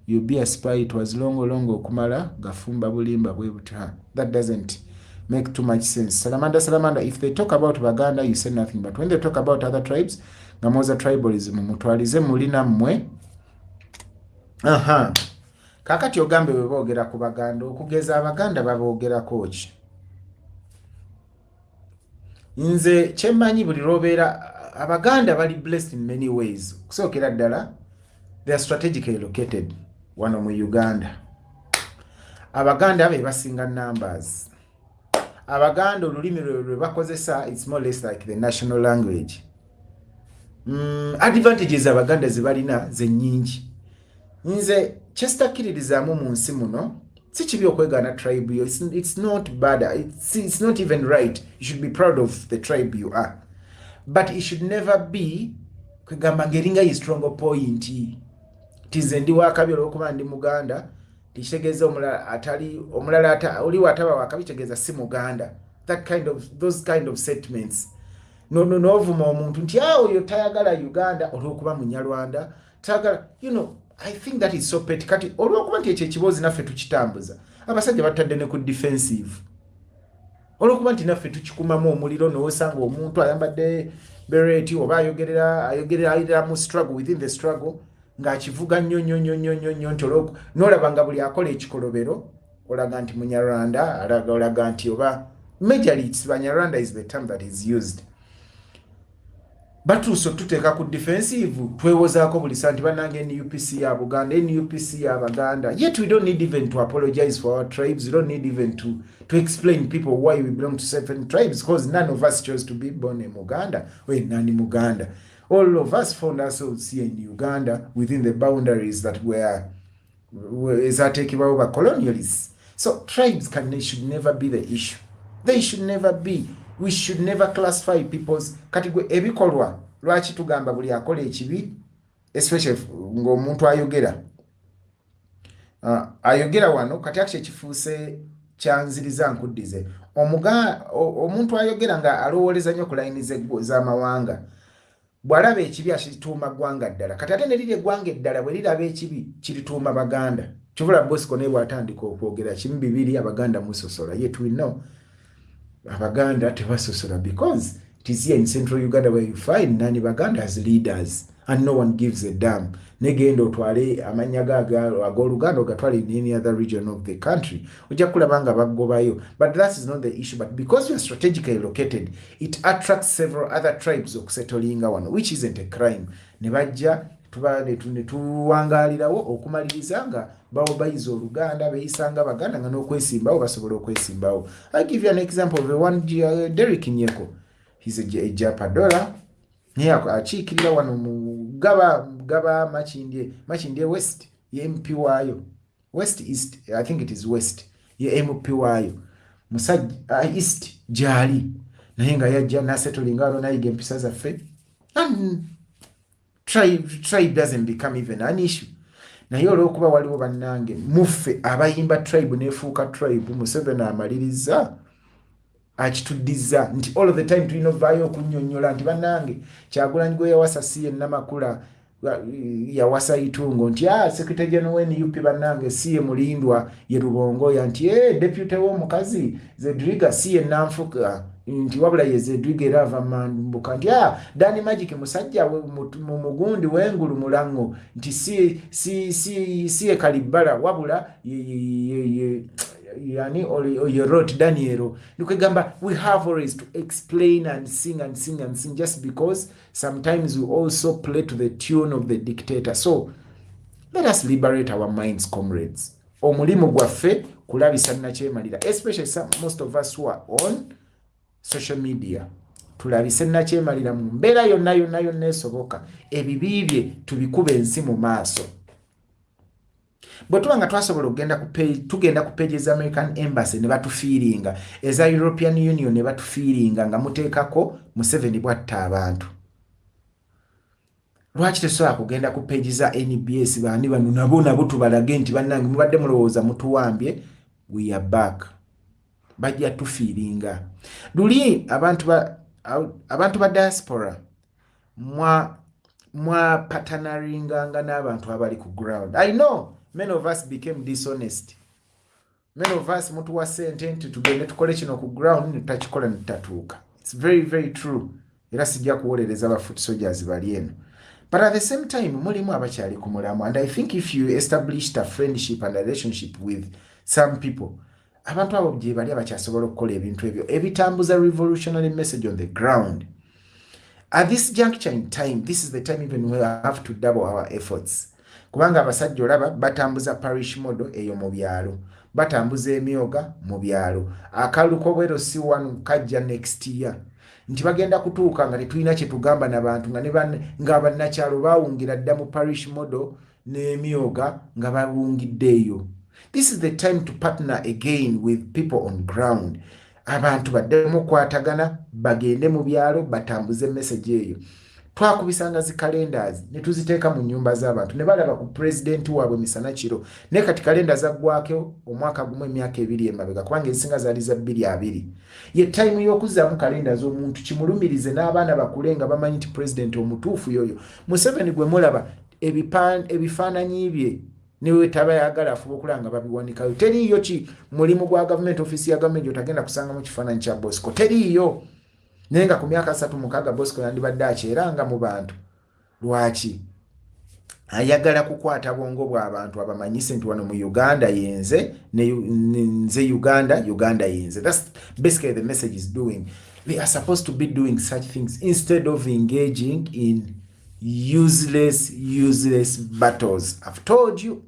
You'll be a spy. It was longo okumala gafumba bulimba bwe buta. That doesn't make too much sense. Salamanda, if they talk about Baganda, you say nothing. But when they talk about other tribes, ngamoza tribalism, mutwalize mulina mwe. Kakati ogambe weboogera ku Baganda, okugeza Abaganda baboogerako ki? Nze kyemmanyi buli lwobeera Abaganda bali blessed in many ways. Kusookera ddala, they are strategically located wano mu Uganda. Abaganda be basinga numbers. Abaganda olulimi lwe bakozesa, it's more or less like the national language. Advantages Abaganda zibalina ze nnyingi. Nze kyesitakkiririzaamu mu nsi muno si kibi okwegana tribe yo. It's not bad. It's not even right. You should be proud of the tribe you are. But it should never be kwegamba ngeringa yi strong point. Tize ndi wakabi olwokuba ndi Muganda. Tishegeza omulala oli wataba wakabi tegeza si Muganda. those kind of statements. Novuma omuntu nti oyo tayagala Uganda olwokuba munyarwanda tayagala, I think that is so petty. Kati olwokuba nti ekyo ekibozi naffe tukitambuza abasajja batadde ne ku defensive olwokuba nti naffe tukikumamu omuliro n'osanga omuntu ayambadde beret oba ayogerera mu struggle within the struggle ng'akivuga nnyo nti n'olaba nga buli akola ekikolobero olaga nti munyarwanda olaga nti oba majorly it's Banyarwanda is the term that is used. Batuuso tuteeka ku defensive twewozaako buli saa nti bannange NUPC ya Buganda, NUPC ya Baganda. Yet we don't need even to apologize for our tribes. We don't need even to explain people why we belong to certain tribes, because none of us chose to be born in Uganda or in Muganda. All of us found ourselves here in Uganda within the boundaries that were taken over by colonialists. So tribes should never be the issue. They should never be. We should never classify people's category. Ebikolwa lwaki tugamba buli akola ekibi, especially ng'omuntu ayogera wano kati akye kifuuse kyanziriza nkuddize omuntu ayogera nga alowoleza nnyo ku layini z'amawanga bw'alaba ekibi akituuma ggwanga ddala kati ate ne liri eggwanga eddala bwe liraba ekibi kirituuma Baganda. Kivula Bosco ne bw'atandika okwogera kimu bibiri Abaganda musosola, yet we know Abaganda tebasosola because it is here in central Uganda where you find Nani Baganda as leaders and no one gives a damn. Negendo otwale amanya ag'Oluganda ogatwale in any other region of the country. Ojja kulabanga bagobayo. But that is not the issue. But because you are strategically located, it attracts several other tribes okusettlinga wano, which isn't a crime. Ne bajja tuwangalirawo okumaliriza nga bawo bayiza Oluganda beyisanga Baganda nga n'okwesimbawo basobola okwesimbawo. I give you an example of one Derek Nyeko. He's a Japadola. Achiikirira wano mu gaba Machindye West ye MP waayo. West East, I think it is West. Ye MP waayo. Musajja East jali. Naye nga yajja n'asettlinga wano nayiga empisa zaffe. And tribe doesn't become even an issue. Naye olw'okuba waliwo bannange muffe abayimba tribe nefuuka tribe Museveni amaliriza akituddiza nti all of the time tulina ovaayo okunnyonnyola nti bannange Kyagulanyi gwe yawasa si ye Namakula yawasa Itungo nti Secretary General w'NUP bannange si ye Mulindwa ye Rubongoya nti deputy w'omukazi Zedriga si ye Nanfuka nti wabula ye Zedriga era ava Mambuka nti Dani Magic musajja mu mugundi w'engulu mulango nti si ye Kalibala wabula yani you wrote Daniel. Nukegamba, we have always to explain and sing just because sometimes we also play to the tune of the dictator. So let us liberate our minds, comrades. Omulimu gwaffe kulabisa nakyemalira, especially most of us who are on social media. Tulabise nakyemalira mu mbeera yonna esoboka ebibi bye tubikube ensi mu maaso. Bwe tuba nga twasobola tugenda ku pages za American Embassy ne batufiiringa, eza European Union ne batufiiringa nga muteekako Museveni bwatta abantu. Lwaki tesobola kugenda ku pages za NBS baani bano nabo tubalage nti bannange mubadde mulowooza mutuwambye, we are back. Bajja tufiiringa. Luli abantu ba diaspora mwa partneringa n'abantu abali ku ground. I know many of us became dishonest. Many of us mutuwa sente nti tugende tukole kino ku ground netachikola netatuuka. It's very, very true. Era sijja kuwolereza aba foot soldiers bali eno. But at the same time, mulimu abakyali ku mulamu. And I think if you established a friendship and a relationship with some people, abantu abo gye bali abakyasobola okukola ebintu ebyo ebitambuza revolutionary message on the ground. At this juncture in time, this is the time even we have to double our efforts. Kubanga abasajja olaba batambuza parish model eyo mu byalo, batambuza emyoga mu byalo, akaluko bwero si wanu kajja next year. Nti bagenda kutuuka nga tetulina kye tugamba n'abantu nga bannakyalo baawungira dda mu parish model n'emyoga nga bawungiddeeyo. This is the time to partner again with people on ground. Abantu baddemu kwatagana bagende mu byalo batambuze message eyo. twakubisanga zi calendars ne tuziteeka mu nyumba z'abantu ne balaba ku president waabwe misana kiro ne kati kalenda zaggwako omwaka gumu emyaka 2 emabega kubanga ezisinga zaali za 2 ye time y'okuzaamu kalenda z'omuntu kimulumirize n'abaana bakule nga bamanyi nti president omutuufu yoyo. Museveni gwe mulaba ebifaananyi bye niwe tabayagala afuba okulanga babiwanikayo. Teriiyo ki mulimu gwa government office ya government otagenda kusanga mu kifaananyi kya Bosco. Teriiyo. Naye nga ku myaka 36 Bosco yandibadde akyeranga mu bantu. Lwaki? Ayagala kukwata bwongo bw'abantu abamanyise nti wano mu Uganda yenze, nze Uganda, Uganda yenze. That's basically the message is doing. We are supposed to be doing such things instead of engaging in useless battles. I've told you,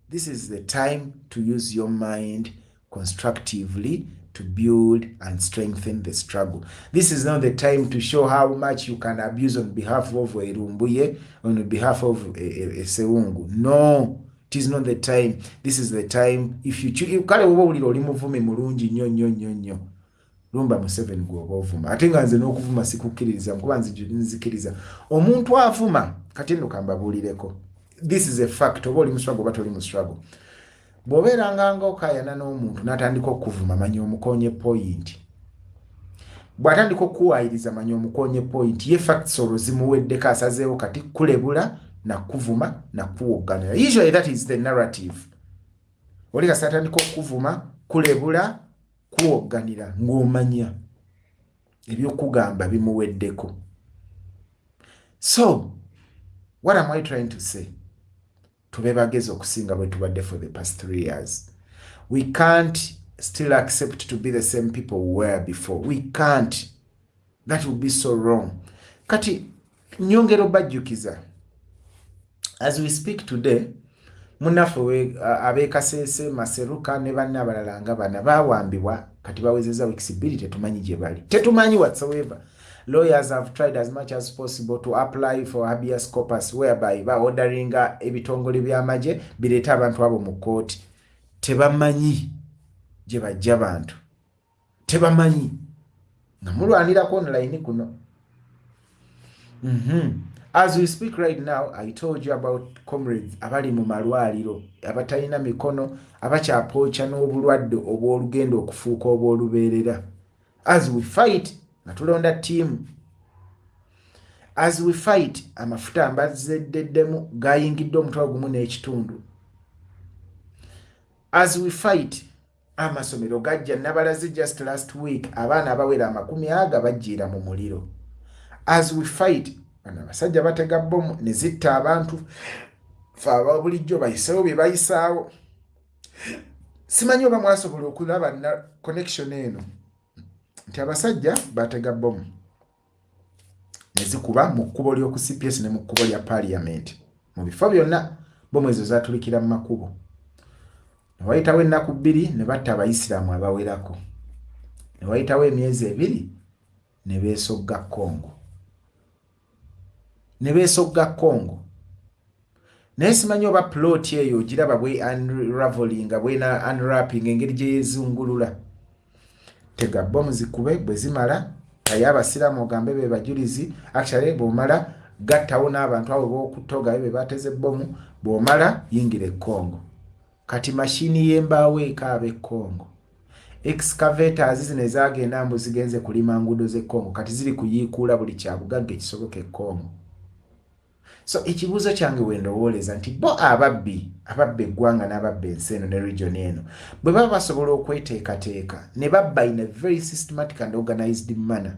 this is the time to use your mind constructively to build and strengthen the struggle. This is not the time to show how much you can abuse on behalf of Erumbuye, on behalf of Seungu. No, it is not the time. This is the time. If you kale oba uliro oli muvume mulungi nnyo lumba Museveni gwoba ovuma. Ate nga nze n'okuvuma sikukkiririza kuba nzikiriza. Omuntu avuma kati nno kambabulireko. This is a fact. Oba oli mu struggle oba toli mu struggle. Bw'obeeranga ng'okayana n'omuntu n'atandika okuvuma manya omukonye point. Bw'atandika okuwayiriza manya omukonye point. Ye facts olwo zimuweddeko asazeewo kati kulebula na kuvuma na kuwogganira. Usually that is the narrative. Oli kasi atandika okuvuma kulebula kuwogganira ng'omanya ebyokugamba bimuweddeko. So, what am I trying to say? Tube bagezi okusinga bwe tubadde for the past 3 years. We can't still accept to be the same people we were before. We can't. That would be so wrong. Kati nyongero bajjukiza. As we speak today, munafe abekasese Maseruka ne banna abalala nga bana bawambibwa kati bawezeza weeks 2 tetumanyi gye bali. Tetumanyi whatsoever. Lawyers have tried as much as possible to apply for habeas corpus whereby ba ordering ebitongole by'amaje bireeta abantu abo mu court. Tebamanyi gye bajja bantu. Tebamanyi. Nga mulwanirako online kuno. As we speak right now, I told you about comrades abali mu malwaliro abatalina mikono abakyapoocha n'obulwadde obw'olugendo okufuuka obw'olubeerera. As we fight, natulonda team. As we fight, amafuta ambazzeddemu gayingidde omutwe gumu n'ekitundu. As we fight, amasomero gajja nabalaze just last week abaana abawera 100 bajjira mu muliro. As we fight, bana basajja batega bomu ne zitta abantu fa bulijjo bayiseewo bye bayisaawo. Simanyi oba mwasobola okulaba na connection eno nti abasajja batega bomu ne zikuba mu kkubo ly'oku CPS ne mu kkubo lya Parliament. Mu bifo byonna bomu ezo zaatulikira mu makubo. Ne wayitawo ennaku 2 ne batta abayisiraamu abawerako. Ne wayitawo emyezi 2 ne beesogga Congo. Naye simanyi oba plot eyo giraba bwe unraveling bwe na unwrapping engeri gye yeezungulula. Tega bomu zikube bwe zimala aye abasiraamu ogambe be bajulizi actually bw'omala gattawo n'abantu abo b'okutoga be bateze bomu bw'omala yingire Congo. Kati mashini y'embaawo ekaaba e Congo. Excavators zino ezagenda mbu zigenze kulima nguudo z'e Congo kati ziri kuyiikuula buli kyabugagga ekisoboka e Congo. So ekibuuzo kyange wendowooleza nti bo ababba eggwanga n'ababba ensi eno ne region eno bwe baba basobola okweteekateeka ne babba in a very systematic and organized manner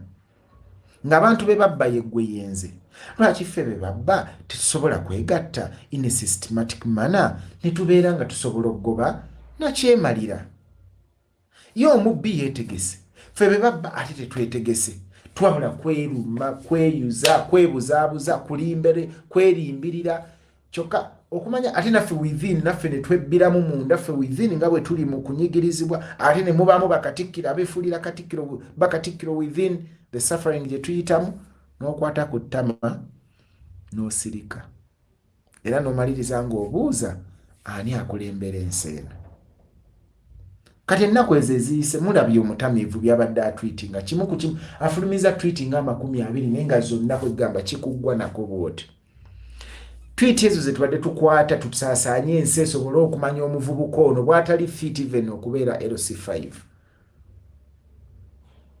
ng'abantu be babba yeggwe yenze, lwaki ffe be babba tetusobola kwegatta in a systematic manner ne tubeera nga tusobola okugoba nakyemalira? Ye omubbi yeetegese, ffe be babba ate tetwetegese. Twabula kweruma, kweyuza, kwebuzaabuza, kulimbere, kwerimbirira. Kyokka okumanya ate naffe within naffe ne twebbiramu munda ffe within nga bwe tuli mu kunyigirizibwa ate ne mubaamu bakatikkiro abeefuulira katikkiro bakatikkiro within the suffering gye tuyitamu n'okwata ku ttama n'osirika. Era n'omaliriza ng'obuuza ani akulembera ensi eno. kati ennaku ezo eziyise mulabye omutamiivu byabadde atweetinga kimu ku kimu afulumiza tweetinga 20 naye nga zonna kwegamba kikuggwa nako bwoti. Tweeti ezo zetubadde tukwata tusaasaanye ensi esobole okumanya omuvubuka ono bw'atali fit even okubeera LC5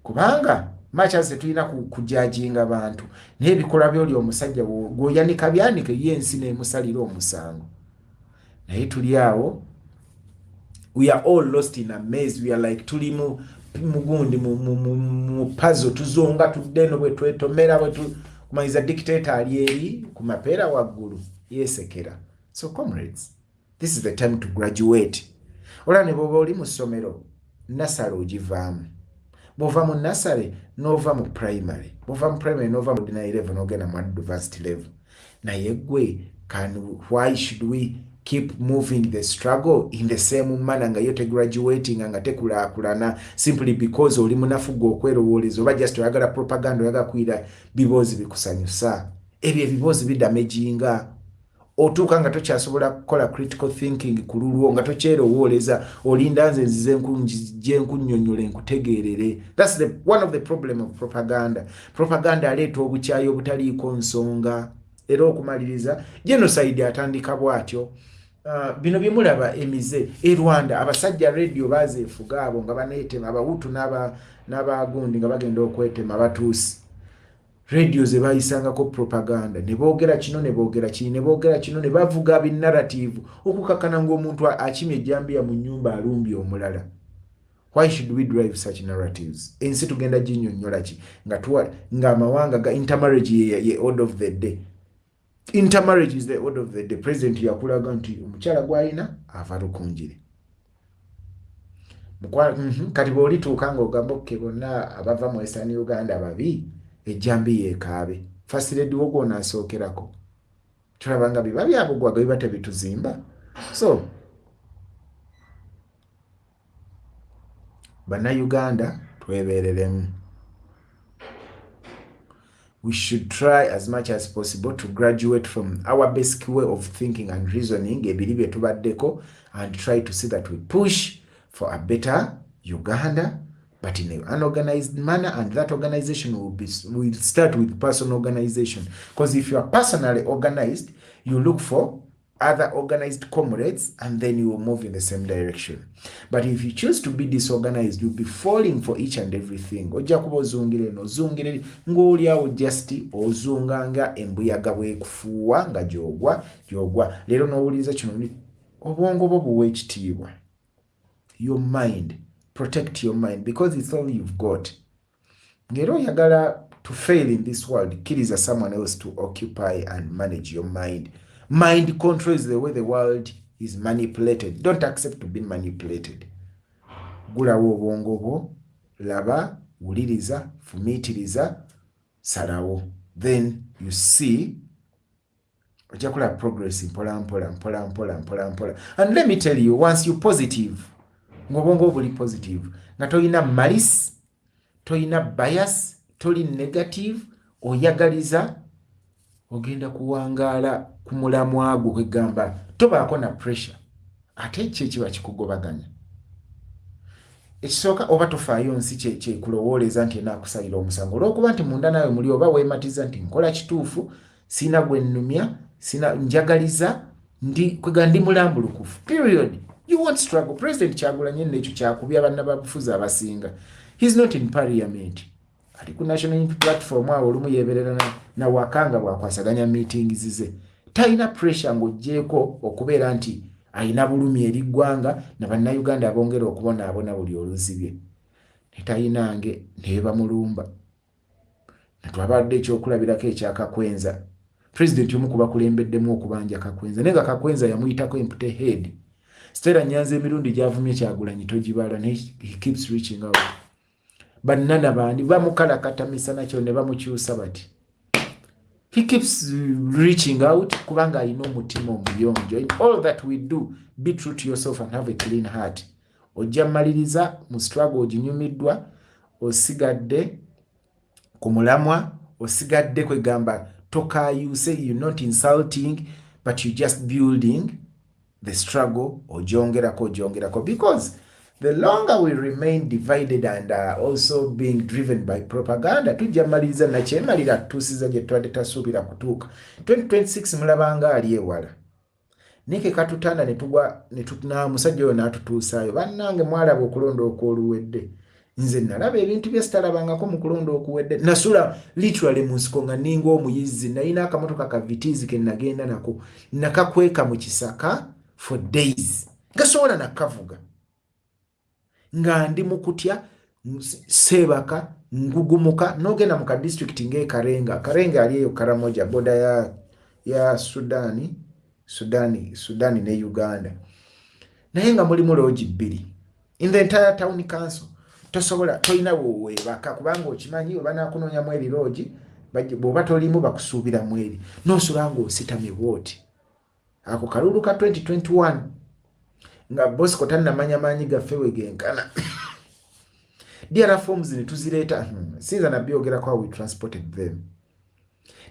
kubanga machas tetulina kujajinga bantu naye ebikola by'oli omusajja gwoyanika byanike ye ensi n'emusalira omusango naye tuli awo. We are all lost in a maze. We are like tuli mugundi mu puzzle tuzonga tudeno bwe twetomera bwe kumanyiza dictator ali ku mapeera waggulu yesekera. So comrades, this is the time to graduate. Ola ne boba oli mu ssomero nasale ogivaamu. Bova mu nasale nova mu primary. Bova mu primary nova mu ordinary level nogenda mu advanced level. Naye gwe why should we keep moving the struggle in the same manner nga yote graduating nga tekulakulana simply because oli munafugo okwerowooleza oba just oyagala propaganda oyagala kwira bibozi bikusanyusa ebyo ebibozi bidamejinga otuuka nga tokyasobola kukola critical thinking kululwo nga tokyerowooleza olinda nze nzize nkunnyonnyola enkutegeerere. That's one of the problem of propaganda aleeta obukyayi obutaliiko nsonga. Era okumaliriza genocide atandika bwatyo. Bino byemulaba emize Rwanda abasajja radio bazeefuga abo nga baneetema abahutu n'abagundi nga bagenda okwetema batuusi. Radio ze bayisangako propaganda ne boogera kino ne boogera kino ne boogera kino ne bavuga binarrative okukakana ng'omuntu akimye ejjambiya mu nnyumba alumbye omulala. Why should we drive such narratives? Ensi tugenda ginnyonnyola ki nga amawanga ga intermarriage ye order of the day. Intermarriage is the order of the day. President yakulaga nti omukyala gwalina ava lukunjire. Kati bw'oli tuuka ng'ogamba okke bonna abava mu Eastern Uganda babi ejjambi yeekaabe. First lady wo gw'onaasookerako. Tulaba nga biba byabugwaga biba tebituzimba. So, bannayuganda twebeereremu. We should try as much as possible to graduate from our basic way of thinking and reasoning and try to see that we push for a better Uganda, but in an organized manner, and that organization will start with personal organization. Because if you are personally organized, you look for other organized comrades and then you will move in the same direction. But if you choose to be disorganized, you'll be falling for each and everything. Ojja kuba ozungire n'ozungire ng'oliawo just ozunganga embuyaga bwekufuuwa nga gyogwa. Leero n'owuliriza kino obwongo bwo buwa ekitiibwa. Your mind, protect your mind because it's all you've got. Ng'era oyagala to fail in this world, kkiriza someone else to occupy and manage your mind. Mind control is the way the world is manipulated. Don't accept to be manipulated. Gulawo obwongo bwo, laba, wuliriza, fumiitiriza, salawo. Then you see, ojja kula progress mpola. And let me tell you, once you positive, ng'obwongo buli positive, nga toyina malice, toyina bias, toli negative, oyagaliza, ogenda kuwangaala ku mulamwa gwo kwegamba tobaako na pressure ate ekiba kikugobaganya. Ekisooka oba tofaayo nsi kyekulowooleza nti enaakusalira omusango olw'okuba nti munda naawe muli oba weematiza nti nkola kituufu sina gwe nnumya sina njagaliza kwega ndi mulambulukufu period. You won't struggle. President Kyagulanyi n'ekyo kyakubya bannababufuzi abasinga. He's not in parliament. Ali ku national unity platform awo olumu yeeberera na wakanga bwakwasaganya meetings ze. Talina pressure ng'oggyeko okubeera nti alina bulumi eri ggwanga na bannayuganda abongera okubonaabona buli oluzibye. Netayinange ne bamulumba. Natwabadde ekyokulabirako ekyakakwenza. President omu kubakulembeddemu okubanja Kakwenza. Naye nga Kakwenza yamuyitako empute head. Stella Nyanzi emirundi gy'avumye Kyagulanyi togibala ne he keeps reaching out. Bannana bandi bamukalakata misana kyo ne bamukyusa bati. He keeps reaching out kubanga alina omutima omuyonjo. In all that we do, be true to yourself and have a clean heart. Ojja maliriza mu struggle oginyumiddwa, osigadde ku mulamwa, osigadde kwegamba toka, you say you're not insulting but you just building the struggle ojongerako because The longer we remain divided and also being driven by propaganda, tujja maliriza na kyemalira tusiza gye twadde tasuubira kutuuka. 2026 mulabanga ali ewala. Nike katutanda na musajja oyo n'atutuusaayo. Bannange mwalaba okulonda okw'oluwedde. Nze nalaba ebintu bye sitalabangako mu kulonda okuwedde. Nasula literally mu nsiko nga ninga omuyizzi. Nalina akamotoka ka vitiizi ke nagenda nako. Nakakweka mu kisaka for days. Gasobola nakavuga. Nga ndi mu kutya Sebaka ngugumuka nogenda mu ka district ng'e Karenga. Karenga ali eyo Karamoja boda ya Sudani ne Uganda. Naye nga mulimu loogi bbiri. In the entire town council. Tosobola tolina wewebaka kubanga okimanyi oba nakunoonya mweri loogi bw'oba tolimu bakusuubira mweri. N'osula ng'ositamye bw'oti. Ako kalulu ka 2021 nga Bosco tannamanya maanyi gaffe wegenkana. DRA forms ne tuzireeta sinza nabyogerako how we transported them.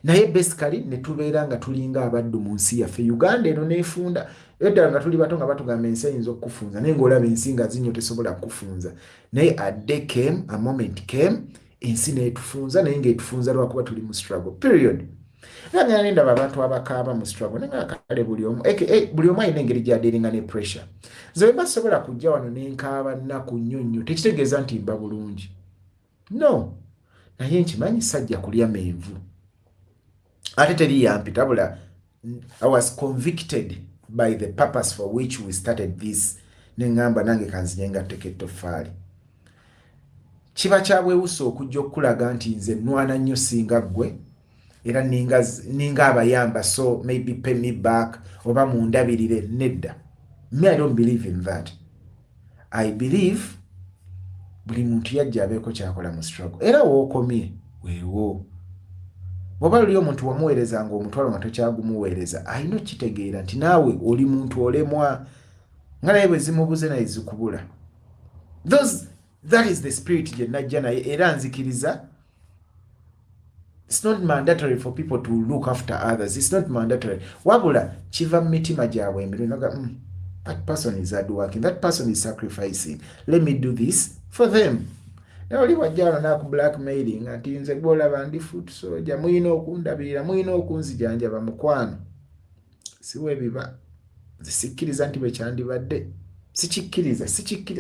Naye basically ne tubeera nga tulinga abaddu mu nsi yaffe. Uganda eno neefunda edda nga tuli bato nga batugamba ensi eyinza okukufunza naye ng'olaba ensi nga zinyo tesobola kukufunza. Naye a day came, a moment came, ensi neetufunza naye ng'etufunza lwakuba tuli mu struggle period. Nga ndaba abantu abakaaba mu struggle naye nga kale buli omu alina engeri gy'adealinga ne pressure. Nze bwe basobola kujja wano n'enkaaba nnaku nnyo nnyo tekitegeeza nti mba bulungi. No. Naye nkimanyi sajja kulya menvu. Ate teri yampita bula I was convicted by the purpose for which we started this. Nengamba nange kanzinye ngatteko ettoffaali. Kiba kyabwewusa okujja okulaga nti nze nwana nnyo singa ggwe era ninga abayamba so maybe pay me back oba mundabirire nedda. Me I don't believe in that. I believe buli muntu yajja abeeko kyakola mu struggle. Era wookomye weewo. Bw'oba luli omuntu wamuweereza ng'omutwalo nga tokyagumuweereza alina okitegeera nti naawe oli muntu olemwa nga naye bwe zimubuze naye zikubula. That is the spirit gye najja naye era nzikiriza. It's not mandatory for people to look after others. It's not mandatory. Wabula kiva mu mitima gyabwe emirundi noga that person is hard working. That person is sacrificing. Let me do this for them. Na oli wajjalo naku blackmailing ati nze gbolaba ndi foot soldier muyina okundabirira muyina okunzijanjaba mukwano. Siwe biba. Sikkiriza nti bwe kyandibadde. Sikikkiriza.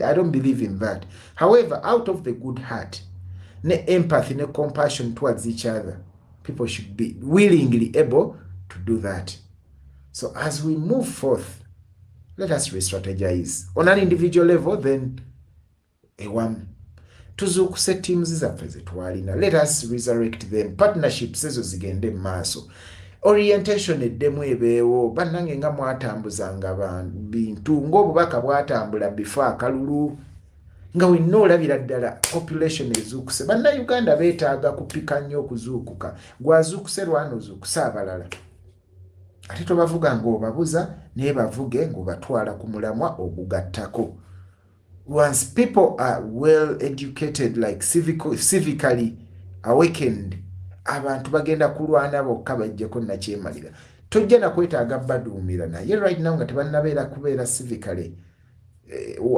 I don't believe in that. However, out of the good heart, ne empathy, ne compassion towards each other, people should be willingly able to do that. So as we move forth, let us re-strategize. On an individual level, then, tuzukuse teams zaffe zetwalina. Let us resurrect them. Partnerships ezo zigende maaso. Orientation eddemu ebeewo. Bannange nga mwatambuzanga bintu ng'obubaka bwatambula before akalulu. Nga wenna olabira ddala population ezuukuse. Bannayuganda beetaaga kupika nnyo okuzuukuka. Gwazuukuse lwana ozuukuse abalala. Ate tobavuga ng'obabuza naye bavuge ng'obatwala ku mulamwa ogugattako. Once people are well educated, like civically awakened, abantu bagenda kulwana bokka bajjeko nakyemalira. Tojja na kwetaaga baduumira naye right now nga tebannabeera kubeera civically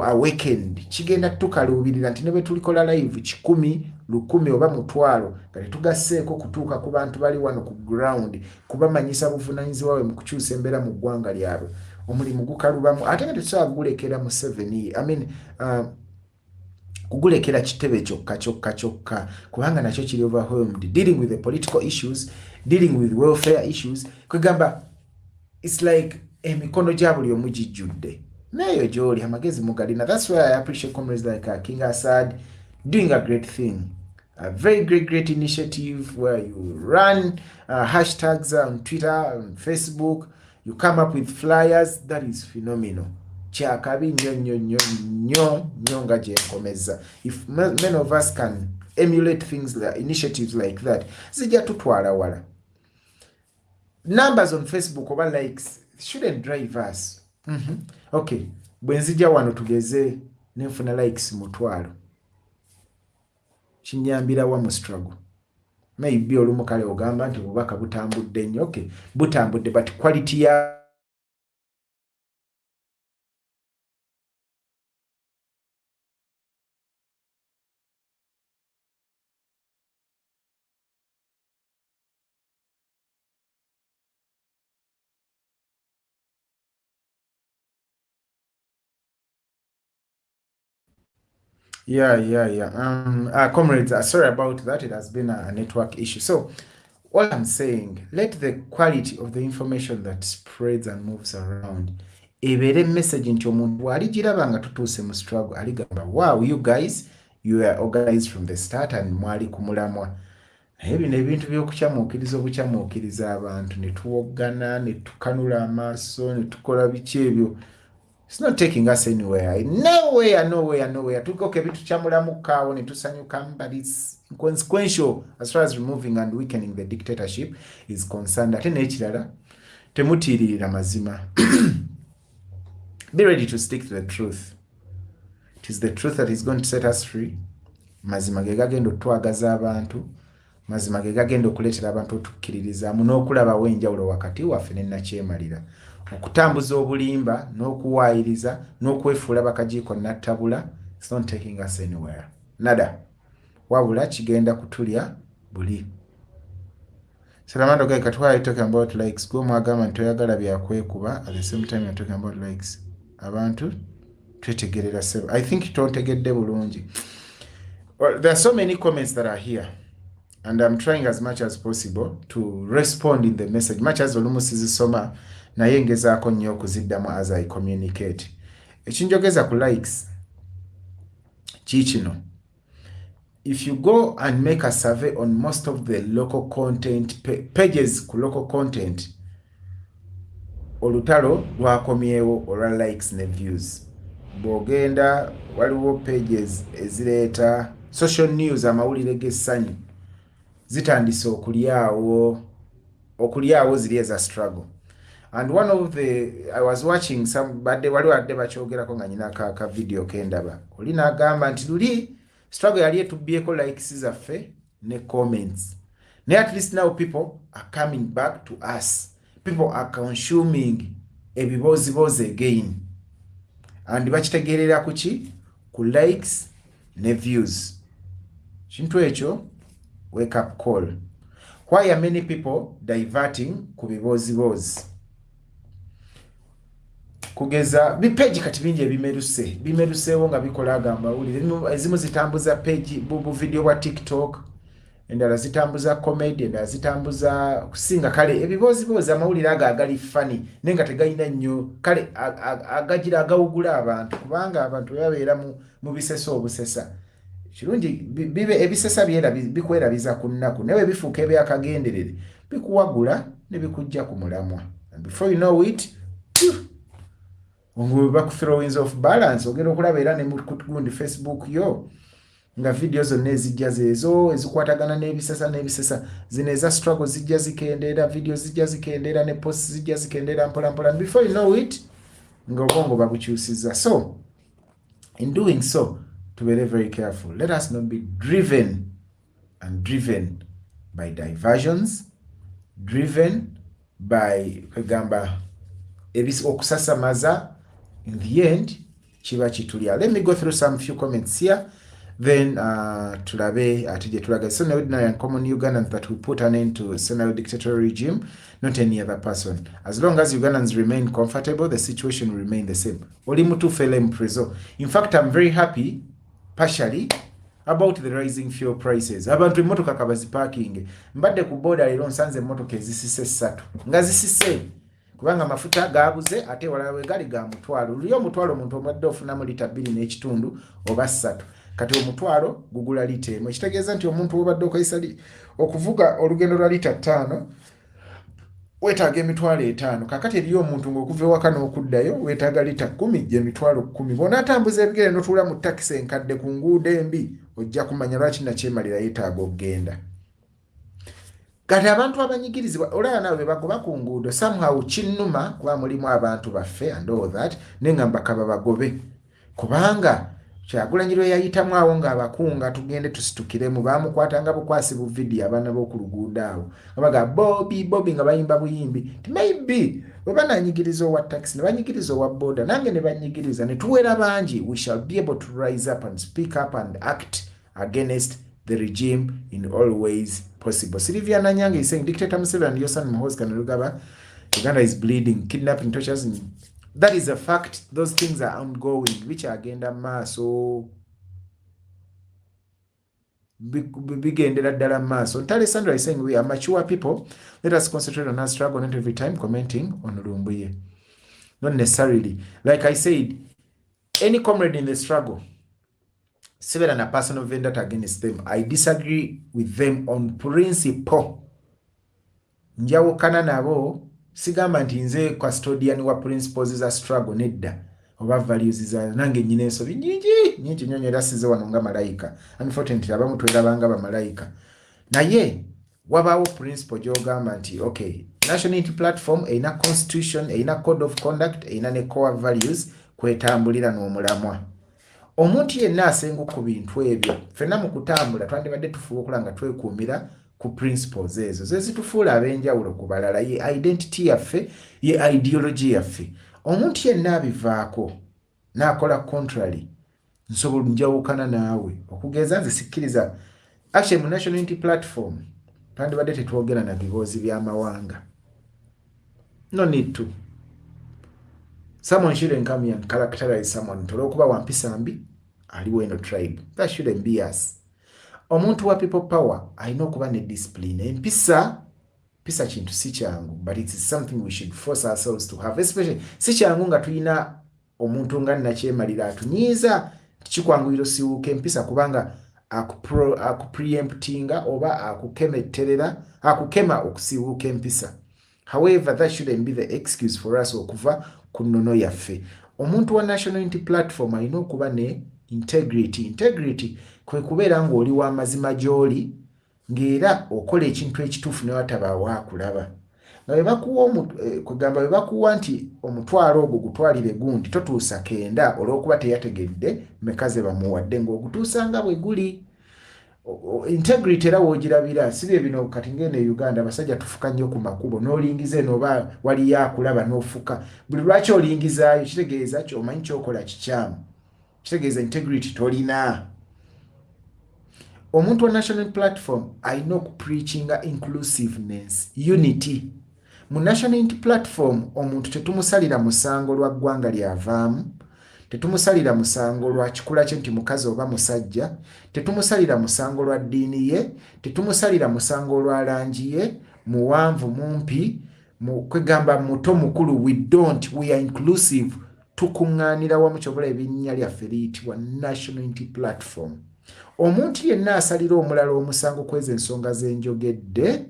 awakened. Kigenda tukaluubirira nti ne bwe tulikola live 100, 1,000 oba 1,000 nga tetugasseeko kutuuka ku bantu bali wano ku ground kubamanyisa buvunaanyizibwa bwe mu kukyusa embeera mu ggwanga lyabwe. Omulimu gukalubamu ate nga tetusobola kugulekera mu 7 kugulekera kitebe kyokka kubanga nakyo kiri overwhelmed dealing with the political issues, dealing with welfare issues. Kwegamba it's like emikono gya buli omu gijjudde nayo gy'oli amagezi mugalina. That's why I appreciate comrades like King Assad doing a great thing, a very great initiative where you run hashtags on Twitter, on Facebook. You come up with flyers. That is phenomenal. Kyakabi nnyo nga gyenkomeza. If many of us can emulate things like initiatives like that, zijja tutwala wala. Numbers on Facebook oba likes shouldn't drive us. Okay, bwe nzija wano tugeze nenfuna likes 1,000. Kinyambira wa mu struggle. Maybe olumu kale ogamba nti bubaka butambudde nnyo. Okay, butambudde but quality ya Yeah. Comrades, sorry about that. It has been a network issue. So, all I'm saying, let the quality of the information that spreads and moves around ebeere message nti omuntu bw'aligiraba nga tutuuse mu struggle aligamba wow, you guys, you are organized from the start and mwali ku mulamwa. Naye bino ebintu by'okukyamuukiriza obukyamuukiriza abantu ne tuwoggana ne tukanula amaaso ne tukola biki ebyo, it's not taking us anywhere. Nowhere. Tukoke bitukyamulamuka awo ne tusanyuka, but it's inconsequential as far as removing and weakening the dictatorship is concerned. Ate n'ekirala temutiiririra mazima. Be ready to stick to the truth. It is the truth that is going to set us free. Mazima ge gagenda otwagaza abantu. Mazima ge gagenda okuleetera abantu otukkiririzaamu n'okulabawo enjawulo wakati waffe ne nakyemalira. Okutambuza obulimba n'okuwaayiriza n'okwefuula bakajiiko nattabula, it's not taking us anywhere. Nada. Wabula kigenda kutulya buli. Salamando guy katwali talking about likes. Go mwagamba ntoyagala byakwekuba. At the same time you're talking about likes. Abantu twetegerera sebo. I think tontegedde bulungi. Well, there are so many comments that are here. And I'm trying as much as possible to respond in the message. Much as olumu sizisoma naye ngezaako nnyo okuziddamu as I communicate. Ekinjogeza ku likes kikino. If you go and make a survey on most of the local content pages ku local content, olutalo lwakomyewo olwa likes ne views. Bw'ogenda waliwo pages ezireeta social news, amawulire g'essanyu zitandise okulyawo ziri eza struggle. And one of the, I was watching some badde waliwo adde bakyogerako nga nyina ka video kendaba. Oli n'agamba nti luli struggle yali etubyeko likes zaffe ne comments. Now at least now people are coming back to us. People are consuming ebibozibozi again. And bakitegerera kuki? Ku likes ne views. Kintu ekyo, wake up call. Why are many people diverting ku bibozibozi? Kugeza bipeji kati bingi ebimeruseewo nga bikola agamba uli ezimu zitambuza page bu video wa TikTok, endala zitambuza comedy, endala zitambuza kusinga kale ebibozibozi amawulire agali funny nenga tegayina nnyo kale agagira agawugula abantu kubanga abantu babeera mu bisesa obusesa. Kirungi bibe ebisesa byera bikwerabiza ku nnaku nawe bifuuka ebyakagenderere bikuwagula ne bikujja ku mulamwa, and before you know it ongo back throw off balance. Ogenda okulaba era ne mu kutugundi Facebook yo nga video zonna ezijja zezo ezikwatagana n'ebisesa zino eza struggle zijja zikendeera, video zijja zikendeera ne posts zijja zikendeera mpola mpola, and before you know it nga obwongo babukyusiza. So in doing so, to be very careful. Let us not be driven by diversions, driven by okusasamaza. In the end, chiba chitulia. Let me go through some few comments here. Then tulabe atije tulaga. So now in common Ugandans that will put an end to Senate dictatorial regime, not any other person. As long as Ugandans remain comfortable, the situation will remain the same. Oli mutu fele mprezo. In fact, I'm very happy partially about the rising fuel prices. Abantu emotoka kabazi parking. Mbadde ku border lero nsanze emotoka ezisise 3 nga zisise kubanga amafuta gabuze ate walawe gali ga mutwalo. Liyo mutwalo omuntu omadde ofunamu lita 2 n'ekitundu oba 3. Kati omutwalo gugula lita 1. Kitegeeza nti omuntu obadde okayisa okuvuga olugendo lwa lita 5 wetaaga emitwalo 5. Kakati eriyo omuntu ng'okuva ewaka n'okuddayo wetaaga lita 10 gye emitwalo 10. Bona atambuza ebigere n'otuula mu takisi enkadde ku nguudo embi ojja kumanya lwaki nakyemalira yeetaaga okugenda. Kati abantu abanyigirizibwa olaba nabo bebagoba ku nguudo somehow kinnuma kuba mulimu abantu baffe and all that nengamba kaba bagobe kubanga kyagulanyirwe yayitamu awo ng'abakunga tugende tusitukiremu bamukwatanga bukwasi bu video abaana b'oku luguudo awo abaga Bobby nga bayimba buyimbi maybe bwe bananyigiriza owa taxi ne banyigiriza owa boda nange ne banyigiriza ne tuwera bangi. We shall be able to rise up and speak up and act against the regime in all ways possible. Sylvia Nanyanga is saying Dictator Museveni and Yosan Muhoozi Kainerugaba, Uganda is bleeding, kidnapping, tortures. That is a fact. Those things are ongoing, which are agenda maso. bigendera ddala maaso. Ntale Sandra is saying we are mature people. Let us concentrate on our struggle, not every time commenting on Lumbuye. Not necessarily. Like I said, any comrade in the struggle, civil and a personal vendetta against them, I disagree with them on principle. Njawukana nabo sigamba nti nze custodian wa principles za struggle nedda oba values za nange nyine ensobi nyingi nyonyo era size wano nga malayika. Unfortunately abamu twegabanga ba malayika. Naye wabaawo principle gy'ogamba nti okay, National Unity Platform eina constitution, eina code of conduct, eina ne core values kwetambulira n'omulamwa. Omuntu yenna asengu ku bintu ebyo ffenna mu kutambula twandibadde tufuba okulanga twekuumira ku principles ezo zezitufuula ab'enjawulo ku balala, ye identity yaffe, ye ideology yaffe. Omuntu yenna abivaako n'akola contrary, nsobola njawukana naawe. Okugeza nze sikkiriza actually mu National Unity Platform twandibadde tetwogera na biboozi by'amawanga. No need to. Someone shouldn't come here and characterize someone. Tolokuba wampisa mbi aliwo eno tribe. That shouldn't be us. Omuntu wa people power alina okuba ne discipline. Empisa kintu si kyangu, but it is something we should force ourselves to have, especially si kyangu nga tulina omuntu nga nakyemalira atunyiiza kikwanguyiro siwuka empisa kubanga akupreemptinga oba akukemetterera akukema okusiwuka empisa. However, that shouldn't be the excuse for us okuva ku nnono yaffe. Omuntu wa National Unity Platform alina okuba ne integrity kwe kubeera ng'oli w'amazima gy'oli ng'era okola ekintu ekituufu ne watabaawo akulaba. Nga bwe bakuwa nti omutwalo ogwo gutwalire gundi totuusa 9 olw'okuba teyategedde mekaze bamuwadde ng'ogutuusanga bwe guli. Integrity era w'ogirabira si bino kati ng'ene Uganda abasajja tufuka nnyo ku makubo n'olingiza eno oba waliyo akulaba n'ofuka. Buli lwaki olingizaayo kitegeeza omanyi kyokola kikyamu. Kitegeeza integrity tolina. Omuntu wa National Platform alina okupreachinga inclusiveness, unity. Mu National Unity Platform omuntu tetumusalira musango lwa ggwanga lyavaamu, tetumusalira musango lwa kikula kye nti mukazi oba musajja, tetumusalira musango lwa ddiini ye, tetumusalira musango lwa langi ye, muwanvu mumpi, kwegamba muto mukulu. We are inclusive. Tukuŋŋaanira wamu kyobula ebinnya lyaffe liyitibwa National Unity Platform. Omuntu yenna asalira omulala omusango kweza ensonga z'enjogedde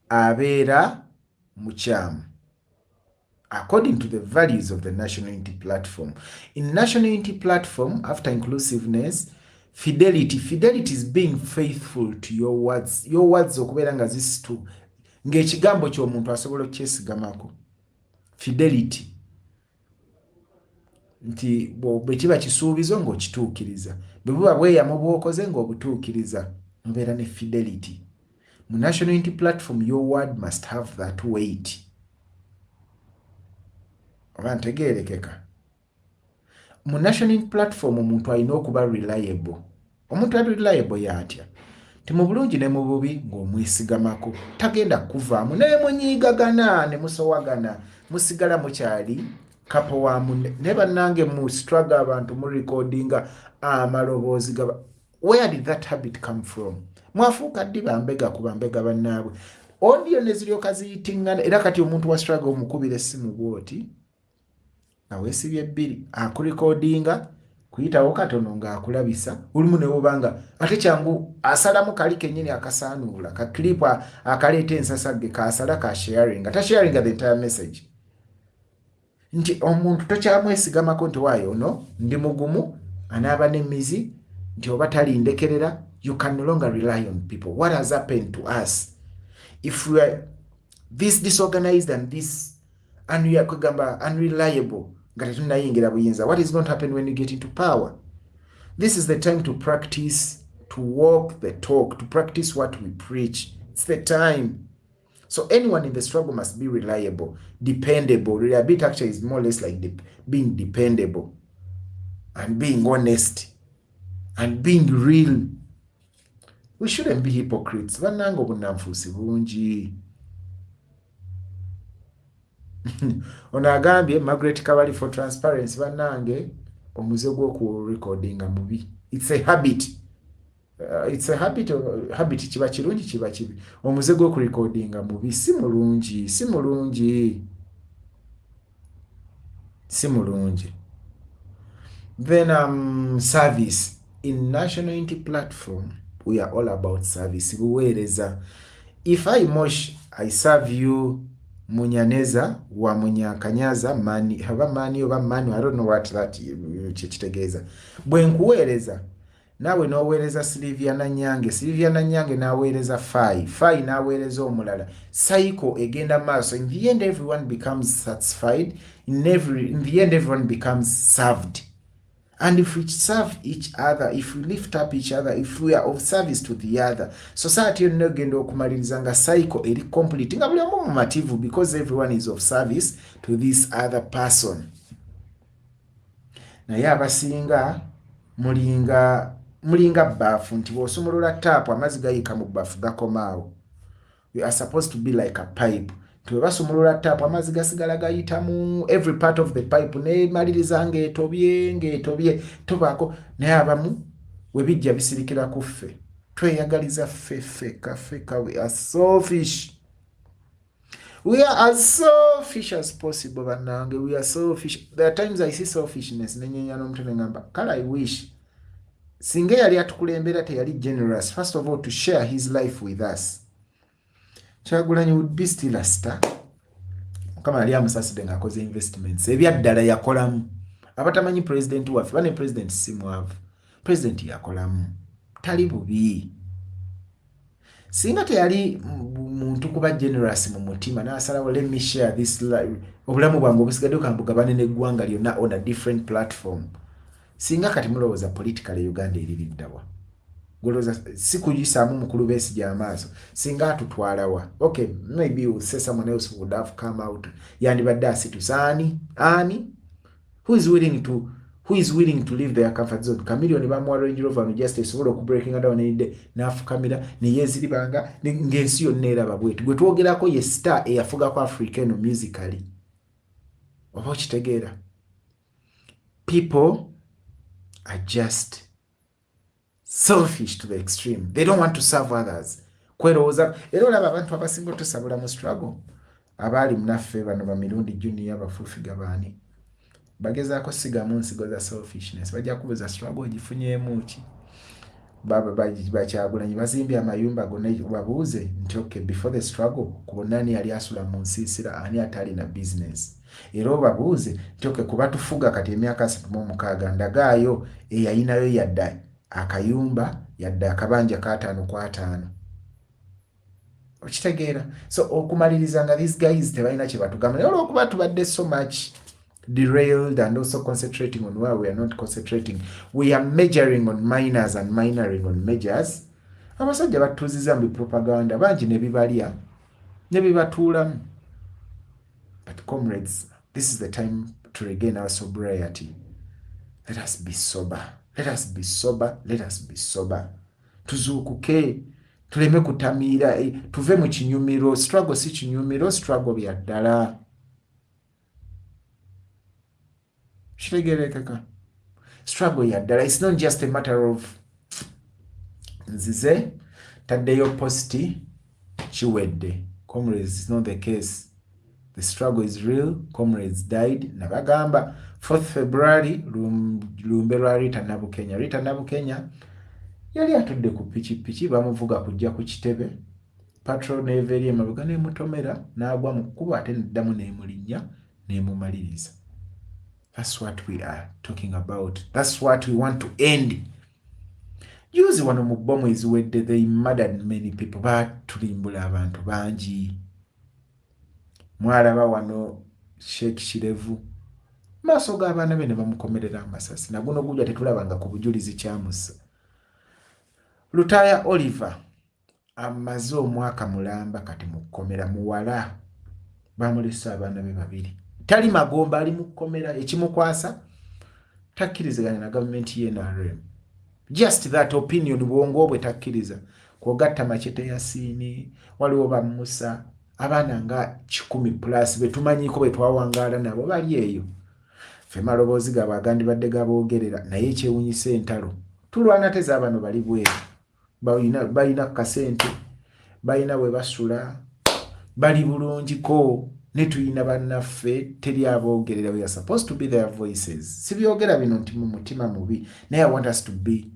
abeera mukyamu according to the values of the National Unity Platform. In National Unity Platform, after inclusiveness, fidelity is being faithful to your words. Your words okubeera nga zisitu ng'ekigambo ky'omuntu asobola okyesigamako. Fidelity. Nti bwe kiba kisuubizo ng'okituukiriza, bwe buba bweyamo bw'okoze ng'obutuukiriza, nobeera ne fidelity. Mu National Unity Platform, your word must have that weight. Oba ntegeerekeka. Mu National Unity Platform omuntu alina okuba reliable. Omuntu ali reliable yatya? Ti mu bulungi ne mu bubi ng'omwesigamako, tagenda kuvaamu ne munyiigagana ne musowagana, musigala mukyali kapo wamu. Ne bannange mu struggle abantu mu recordinga amaloboozi gaba. Where did that habit come from? Mwafuuka ddi bambega ku bambega bannaabwe. Audio ne ziryoka ziyitingana era kati omuntu wa struggle omukubira essimu bw'oti aweesibye 2 akurecordinga kuyitawo katono ng'akulabisa olumu ne bw'obanga ate kyangu asalamu kali kennyini akasaanuula ka clip akaleeta ensasagge kaasala ka sharing ata sharing the entire message. Nti omuntu tokyamwesigamako nti waayo no ndi mugumu anaaba n'emmizi nti oba talindekerera. You can no longer rely on people. What has happened to us? If we are this disorganized and this unreliable, what is going to happen when you get into power? This is the time to practice, to walk the talk, to practice what we preach. It's the time. So anyone in the struggle must be reliable, dependable. Reliability actually is more or less like being dependable and being honest and being real. We shouldn't be hypocrites. Bannange obunanfuusi bungi. Ono agambye Margaret Kabali for transparency. Bannange omuze gw'oku recordinga mubi. It's a habit. It's a habit kiba kirungi kiba kibi. Omuze gw'oku recordinga mubi si mulungi, si mulungi. Si mulungi. Then service. In National Unity Platform, we are all about service. Buweereza. If I mosh, I serve you munyaneza wa munyakanyaza mani haba mani oba mani, I don't know what that kitegeeza. Bwe nkuweereza nawe n'oweereza Sylvia Nanyange n'aweereza Fai n'aweereza omulala, cycle egenda maaso. In the end everyone becomes satisfied. In the end everyone becomes served. And if we serve each other, if we lift up each other, if we are of service to the other, society yonna egenda okumaliriza nga cycle eri complete nga buli omu mumativu, because everyone is of service to this other person. Naye abasinga mulinga baafu nti bw'osumulula taapu amazzi gayika mu baafu gakomaawo. We are supposed to be like a pipe. Tubasumulula taapu amazzi gasigala gayita mu every part of the pipe nemaliriza ng'etobye tobaako. Naye abamu we bijja bisirikira ku ffe, tweyagaliza feka. We are selfish. We are as selfish as possible, bannange. We are selfish. There are times I see selfishness nenyenya n'omutwe ngamba kale I wish singa yali atukulembera teyali generous, first of all, to share his life with us. Kyagulanyi would be still a star. Kama yali amusaside ng'akoze investments ebyaddala yakolamu. Abatamanyi president waffe bane president simwavu. President yakolamu tali bubi. Singa teyali muntu kuba generous mu mutima n'asalawo let me share this life, obulamu bwange obusigadde kambugabane n'eggwanga lyonna on a different platform. Singa kati mulowooza politically Uganda eririddawa. Goloza sikuyisaamu mukulu Besigye amaaso. Singa atutwalawa. Okay, maybe you say someone else would have come out. Yandibadde asitusaani. Ani? Who is willing to leave their comfort zone? Chameleon bamuwa Range Rover no just esobola okubreakinga down n'edde n'afukamira ne yeeziribanga ng'ensi yonna eraba bwetu. Gwe twogerako ye star eyafugako African musically. Oba okitegeera? People are just selfish to the extreme. They don't want to serve others. Kwerowooza era olaba abantu abasinga tusabula mu struggle abaali munaffe bano ba mirundi junior bafufiga baani bagezaako sigamu nsigo za selfishness bajja kubuza struggle gifunyeemu ki Bakyagulanyi bazimbye amayumba gonna babuuze nti okay, before the struggle kubonani yali asula mu nsiisira ani atali na business. Era babuuze nti okay, kuba tufuga kati emyaka 36 ndagaayo eyayinayo yadda akayumba yadda akabanja ka 5 kwa 5. Okitegeera? So okumaliriza nga these guys tebalina kye batugamba naye olwokuba tubadde so much derailed and also concentrating on where we are not concentrating. We are majoring on minors and minoring on majors. Abasajja batuuziza mu propaganda bangi ne bibalya ne bibatuulamu. But comrades, this is the time to regain our sobriety. Let us be sober. Let us be sober. Let us be sober. Tuzuukuke. Tuleme kutamiira. Tuve mu kinyumiro. Struggle si kinyumiro. Struggle bya ddala. Kitegeerekeka. Struggle ya ddala. It's not just a matter of nzize taddeyo posti kiwedde. Comrades, it's not the case. The struggle is real. Comrades died. Nabagamba 4th February lumbe lwa Rita Nabukenya. Rita Nabukenya yali atudde ku pikipiki bamuvuga kujja ku kitebe. Patrol neveri emabega nemutomera n'agwa mu kkubo ate neddamu nemulinnya nemumaliriza. That's what we are talking about. That's what we want to end. Juzi wano mu bomu eziwedde they murdered many people. Batulimbula abantu bangi. Mwalaba wano Sheikh Shirevu maaso g'abaana be ne bamukomerera amasasi naguno gujja tetulabanga ku bujulizi kyamusa. Lutaya Oliver amaze omwaka mulamba kati mukomera muwala bamulesa abaana be babiri. Tali magomba ali mukomera ekimukwasa takkiriziganya na government ye NRM. Just that opinion bwongo bwe takkiriza kwogatta machete ya Sini waliwo bamusa abaana nga 10+ betumanyiko bwe twawangaala nabo bali eyo. ffe maloboozi gaabwe agandibadde gaboogerera naye ekyewunyisa entalo tulwana teza bano bali bweru balina kasente balina bwe basula bali bulungiko ne tulina bannaffe teri aboogerera. We are supposed to be their voices. Sibyogera bino nti mu mutima mubi naye I want us to be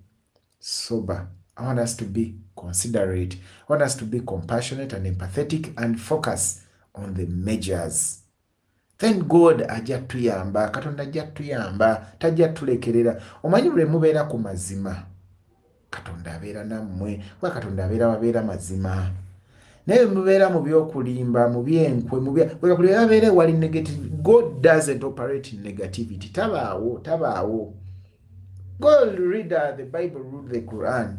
sober. I want us to be considerate. I want us to be compassionate and empathetic and focus on the measures. Then God ajja tuyamba, Katonda ajja tuyamba, tajja tulekerera. Omanyi bwe mubeera ku mazima, Katonda abeera nammwe, wa Katonda abeera mazima. Naye mubeera mu by'okulimba, mu byenkwe, bwe kulera abeera wali negative. God doesn't operate in negativity. Tabaawo. Go read the Bible, read the Quran.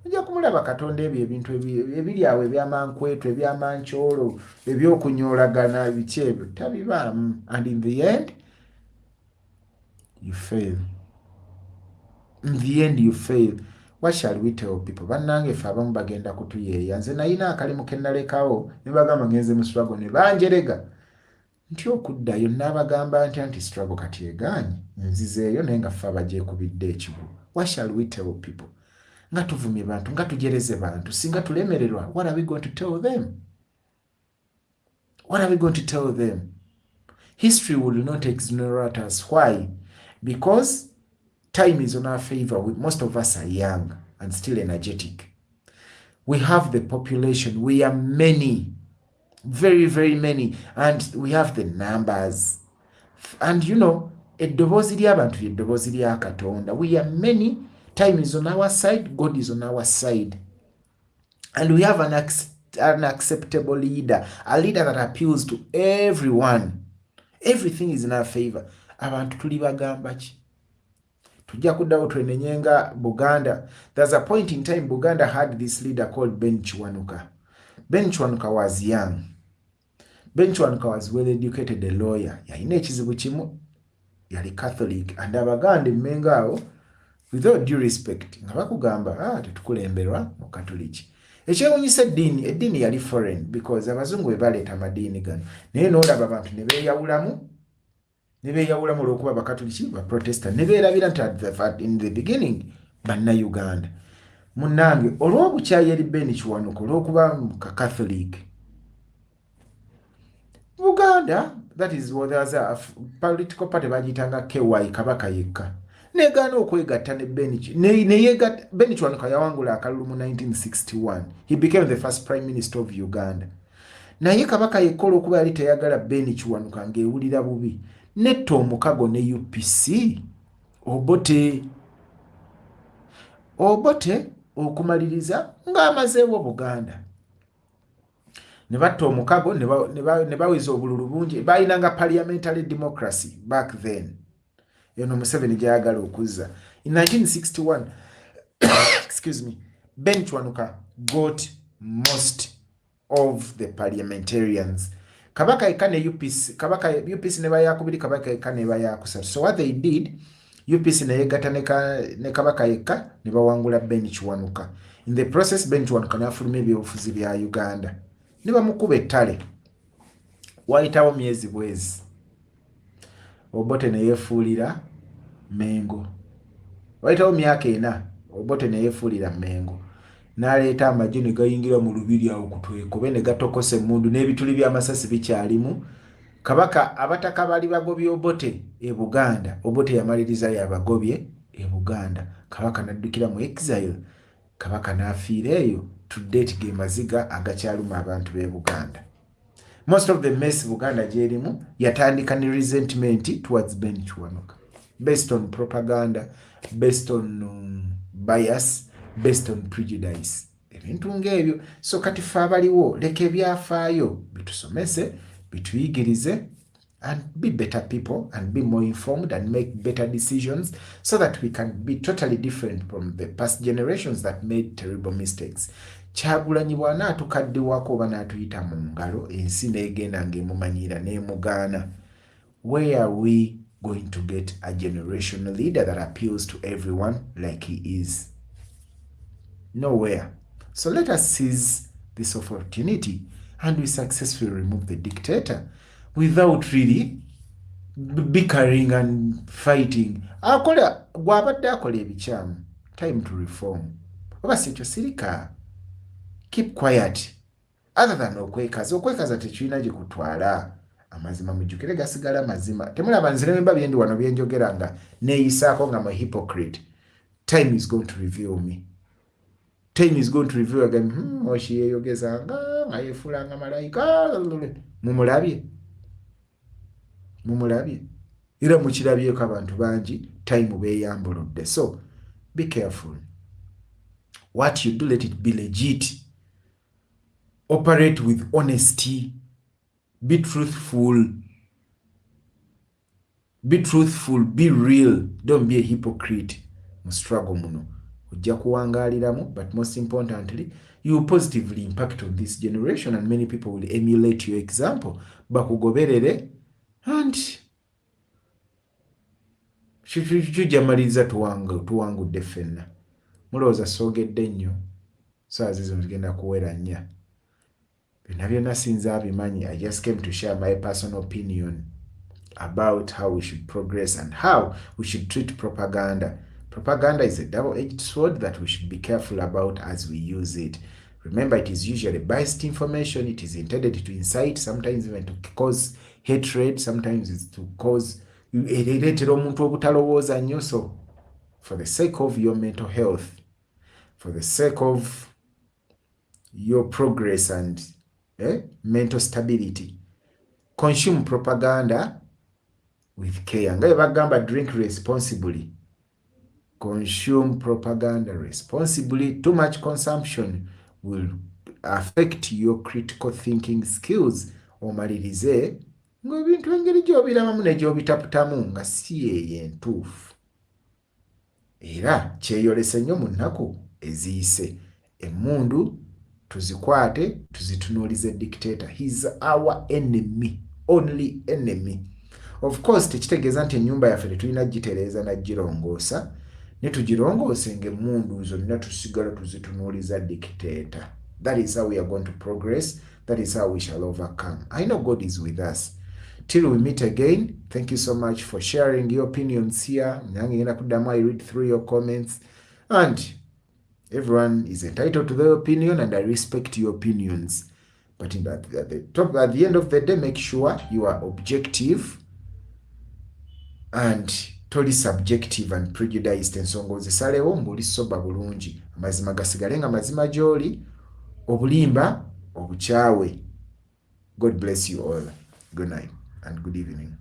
Ojja kumulaba Katonda ebintu ebiri awo ebyamankwetu, ebyamankyolo, ebyokunyoolagana, biki ebyo tabibaamu. And in the end, you fail. In the end, you fail. What shall we tell people? Bannange ffe abamu bagenda kutuyeeya. Nze nalina akalimu ke nalekawo ne bagamba ngenze mu struggle ne banjerega. Nti okuddayo n'abagamba nti struggle kati egaanyi. Nzizeeyo naye nga ffe abagyekubidde ekibu. What shall we tell people? Nga tuvumye bantu, nga tujereze bantu, singa tulemererwa, what are we going to tell them? What are we going to tell them? History will not exonerate us. Why? Because time is on our favor. Most of us are young and still energetic. We have the population. We are many. Very, very many. And we have the numbers. And you know, eddoboozi ly'abantu eddoboozi lya Katonda. We are many. Time is on our side. God is on our side. And we have an acceptable leader. A leader that appeals to everyone. Everything is in our favor. Abantu tuli bagamba ki? Tujja kuddawo twenenyenga Buganda. There's a point in time Buganda had this leader called Ben Kiwanuka. Ben Kiwanuka was young. Ben Kiwanuka was well educated, a lawyer. Yalina ekizibu kimu. Yali Catholic. And Abaganda mmenga awo, without due respect, nga bakugamba, tetukulemberwa mu Katoliki. Ekyewunyisa eddiini yali foreign because abazungu bwe baleeta amadiini gano. Naye n'olaba abantu ne beeyawulamu olw'okuba bakatoliki baprotestant ne beerabira nti in the beginning banna-Uganda. Munnange olw'obukyayi eri Ben Kiwanuka olw'okuba Catholic, Buganda, that is what there was a political party bagiyitanga KY Kabaka yekka. Negaana okwegatta ne Ben Kiwanuka yawangula akalulu mu 1961. He became the first prime minister of Uganda. Naye Kabaka yekka olw'okuba yali teyagala Ben Kiwanuka ng'ewulira bubi. Netta omukago ne UPC obote okumaliriza ng'amazeewo Buganda. Ne batta omukago ne baweza obululu bungi. Baayinanga parliamentary democracy back then. Eno Museveni gyayagala okuzza. In 1961, excuse me, Ben Kiwanuka got most of the parliamentarians. Kabaka yekka ne UPC ne bayakubiri, Kabaka yekka ne bayakusatu. So what they did, UPC ne yegatta ne Kabaka yekka ne bawangula Ben Kiwanuka. In the process, Ben Kiwanuka n'afuluma ebyobufuzi bya Uganda. Ne bamukuba ettale. Wayitawo myezi bwezi. Obote ne yeefuulira Mengo. Wayitawo myaka 4, Obote ne yeefuulira Mengo. N'aleeta amagye ne gayingira mu lubiri awo kutwekube ne gatokose emmundu n'ebituli by'amasasi bikyalimu. Kabaka abataka bali bagobye Obote e Buganda. Obote yamaliriza yabagobye e Buganda. Kabaka n'addukira mu exile. Kabaka n'afiira eyo. To date ge maziga agakyaluma abantu b'e Buganda. Most of the mess Buganda gyerimu yatandika ne resentment towards Ben Kiwanuka. Based on propaganda, based on bias, based on prejudice. Ebintu ng'ebyo. So kati ffe abaliwo leka ebyafaayo bitusomese, bituyigirize, and be better people and be more informed and make better decisions so that we can be totally different from the past generations that made terrible mistakes. Kyagulanyi bw'anaatukaddiwako oba n'atuyita mu ngalo ensi n'egenda ng'emumanyiira n'emugaana. Where are we going to get a generational leader that appeals to everyone like he is? Nowhere. So let us seize this opportunity and we successfully remove the dictator without really bickering and fighting. Gwabadde akola ebikyamu. Time to reform. Oba si ekyo sirika. Keep quiet. Other than okwekaza tekirina gye kutwala. Amazima mujjukire gasigala mazima. Temulaba nzire nemba byendi wano byenjogera nga neeyisaako nga mu hypocrite. Time is going to reveal me. Time is going to reveal again. Oshi yeeyogezanga nga yeefuulanga malayika. Mumulabye. Era mukirabyeko abantu bangi time beeyambuludde. So be careful. What you do, let it be legit. Operate with honesty. Be truthful. Be truthful. Be real. Don't be a hypocrite. Struggle muno. Ojja kuwangaaliramu, but most importantly, you will positively impact on this generation and many people will emulate your example. Bakugoberere and tujamaliriza tuwangudde ffenna. Mulowooza soogedde nnyo. Saa zizo zigenda kuwera nnya. Byonna sinza abimanyi. I just came to share my personal opinion about how we should progress and how we should treat propaganda. Propaganda is a double-edged sword that we should be careful about as we use it. Remember, it is usually biased information. It is intended to incite, sometimes even to cause hatred, sometimes it's to cause ereetera omuntu obutalowooza nnyo. So for the sake of your mental health, for the sake of your progress and mental stability, consume propaganda with care. Nga bagamba drink responsibly. Consume propaganda responsibly. Too much consumption will affect your critical thinking skills. Omalirize ng'ebintu engeri gy'obirabamu ne gy'obitaputamu nga si yeeyo entuufu. Era kyeyolese nnyo mu nnaku eziyise. Emmundu tuzikwate tuzitunuulize dictator. He's our enemy, only enemy. Of course tekitegeeza nti ennyumba yaffe tetulina gitereeza na girongoosa. Ne tugirongoose ng'emmundu zonna tusigala tuzitunuuliza dictator. That is how we are going to progress. That is how we shall overcome. I know God is with us. Till we meet again, thank you so much for sharing your opinions here. I read through your comments. And everyone is entitled to their opinion, and I respect your opinions. But at the end of the day, make sure you are objective and totally subjective and prejudiced. Ensonga ozisalewo ng'oli soba bulungi. Amazima gasigale nga mazima gy'oli, obulimba obukyawe. God bless you all. Good night and good evening.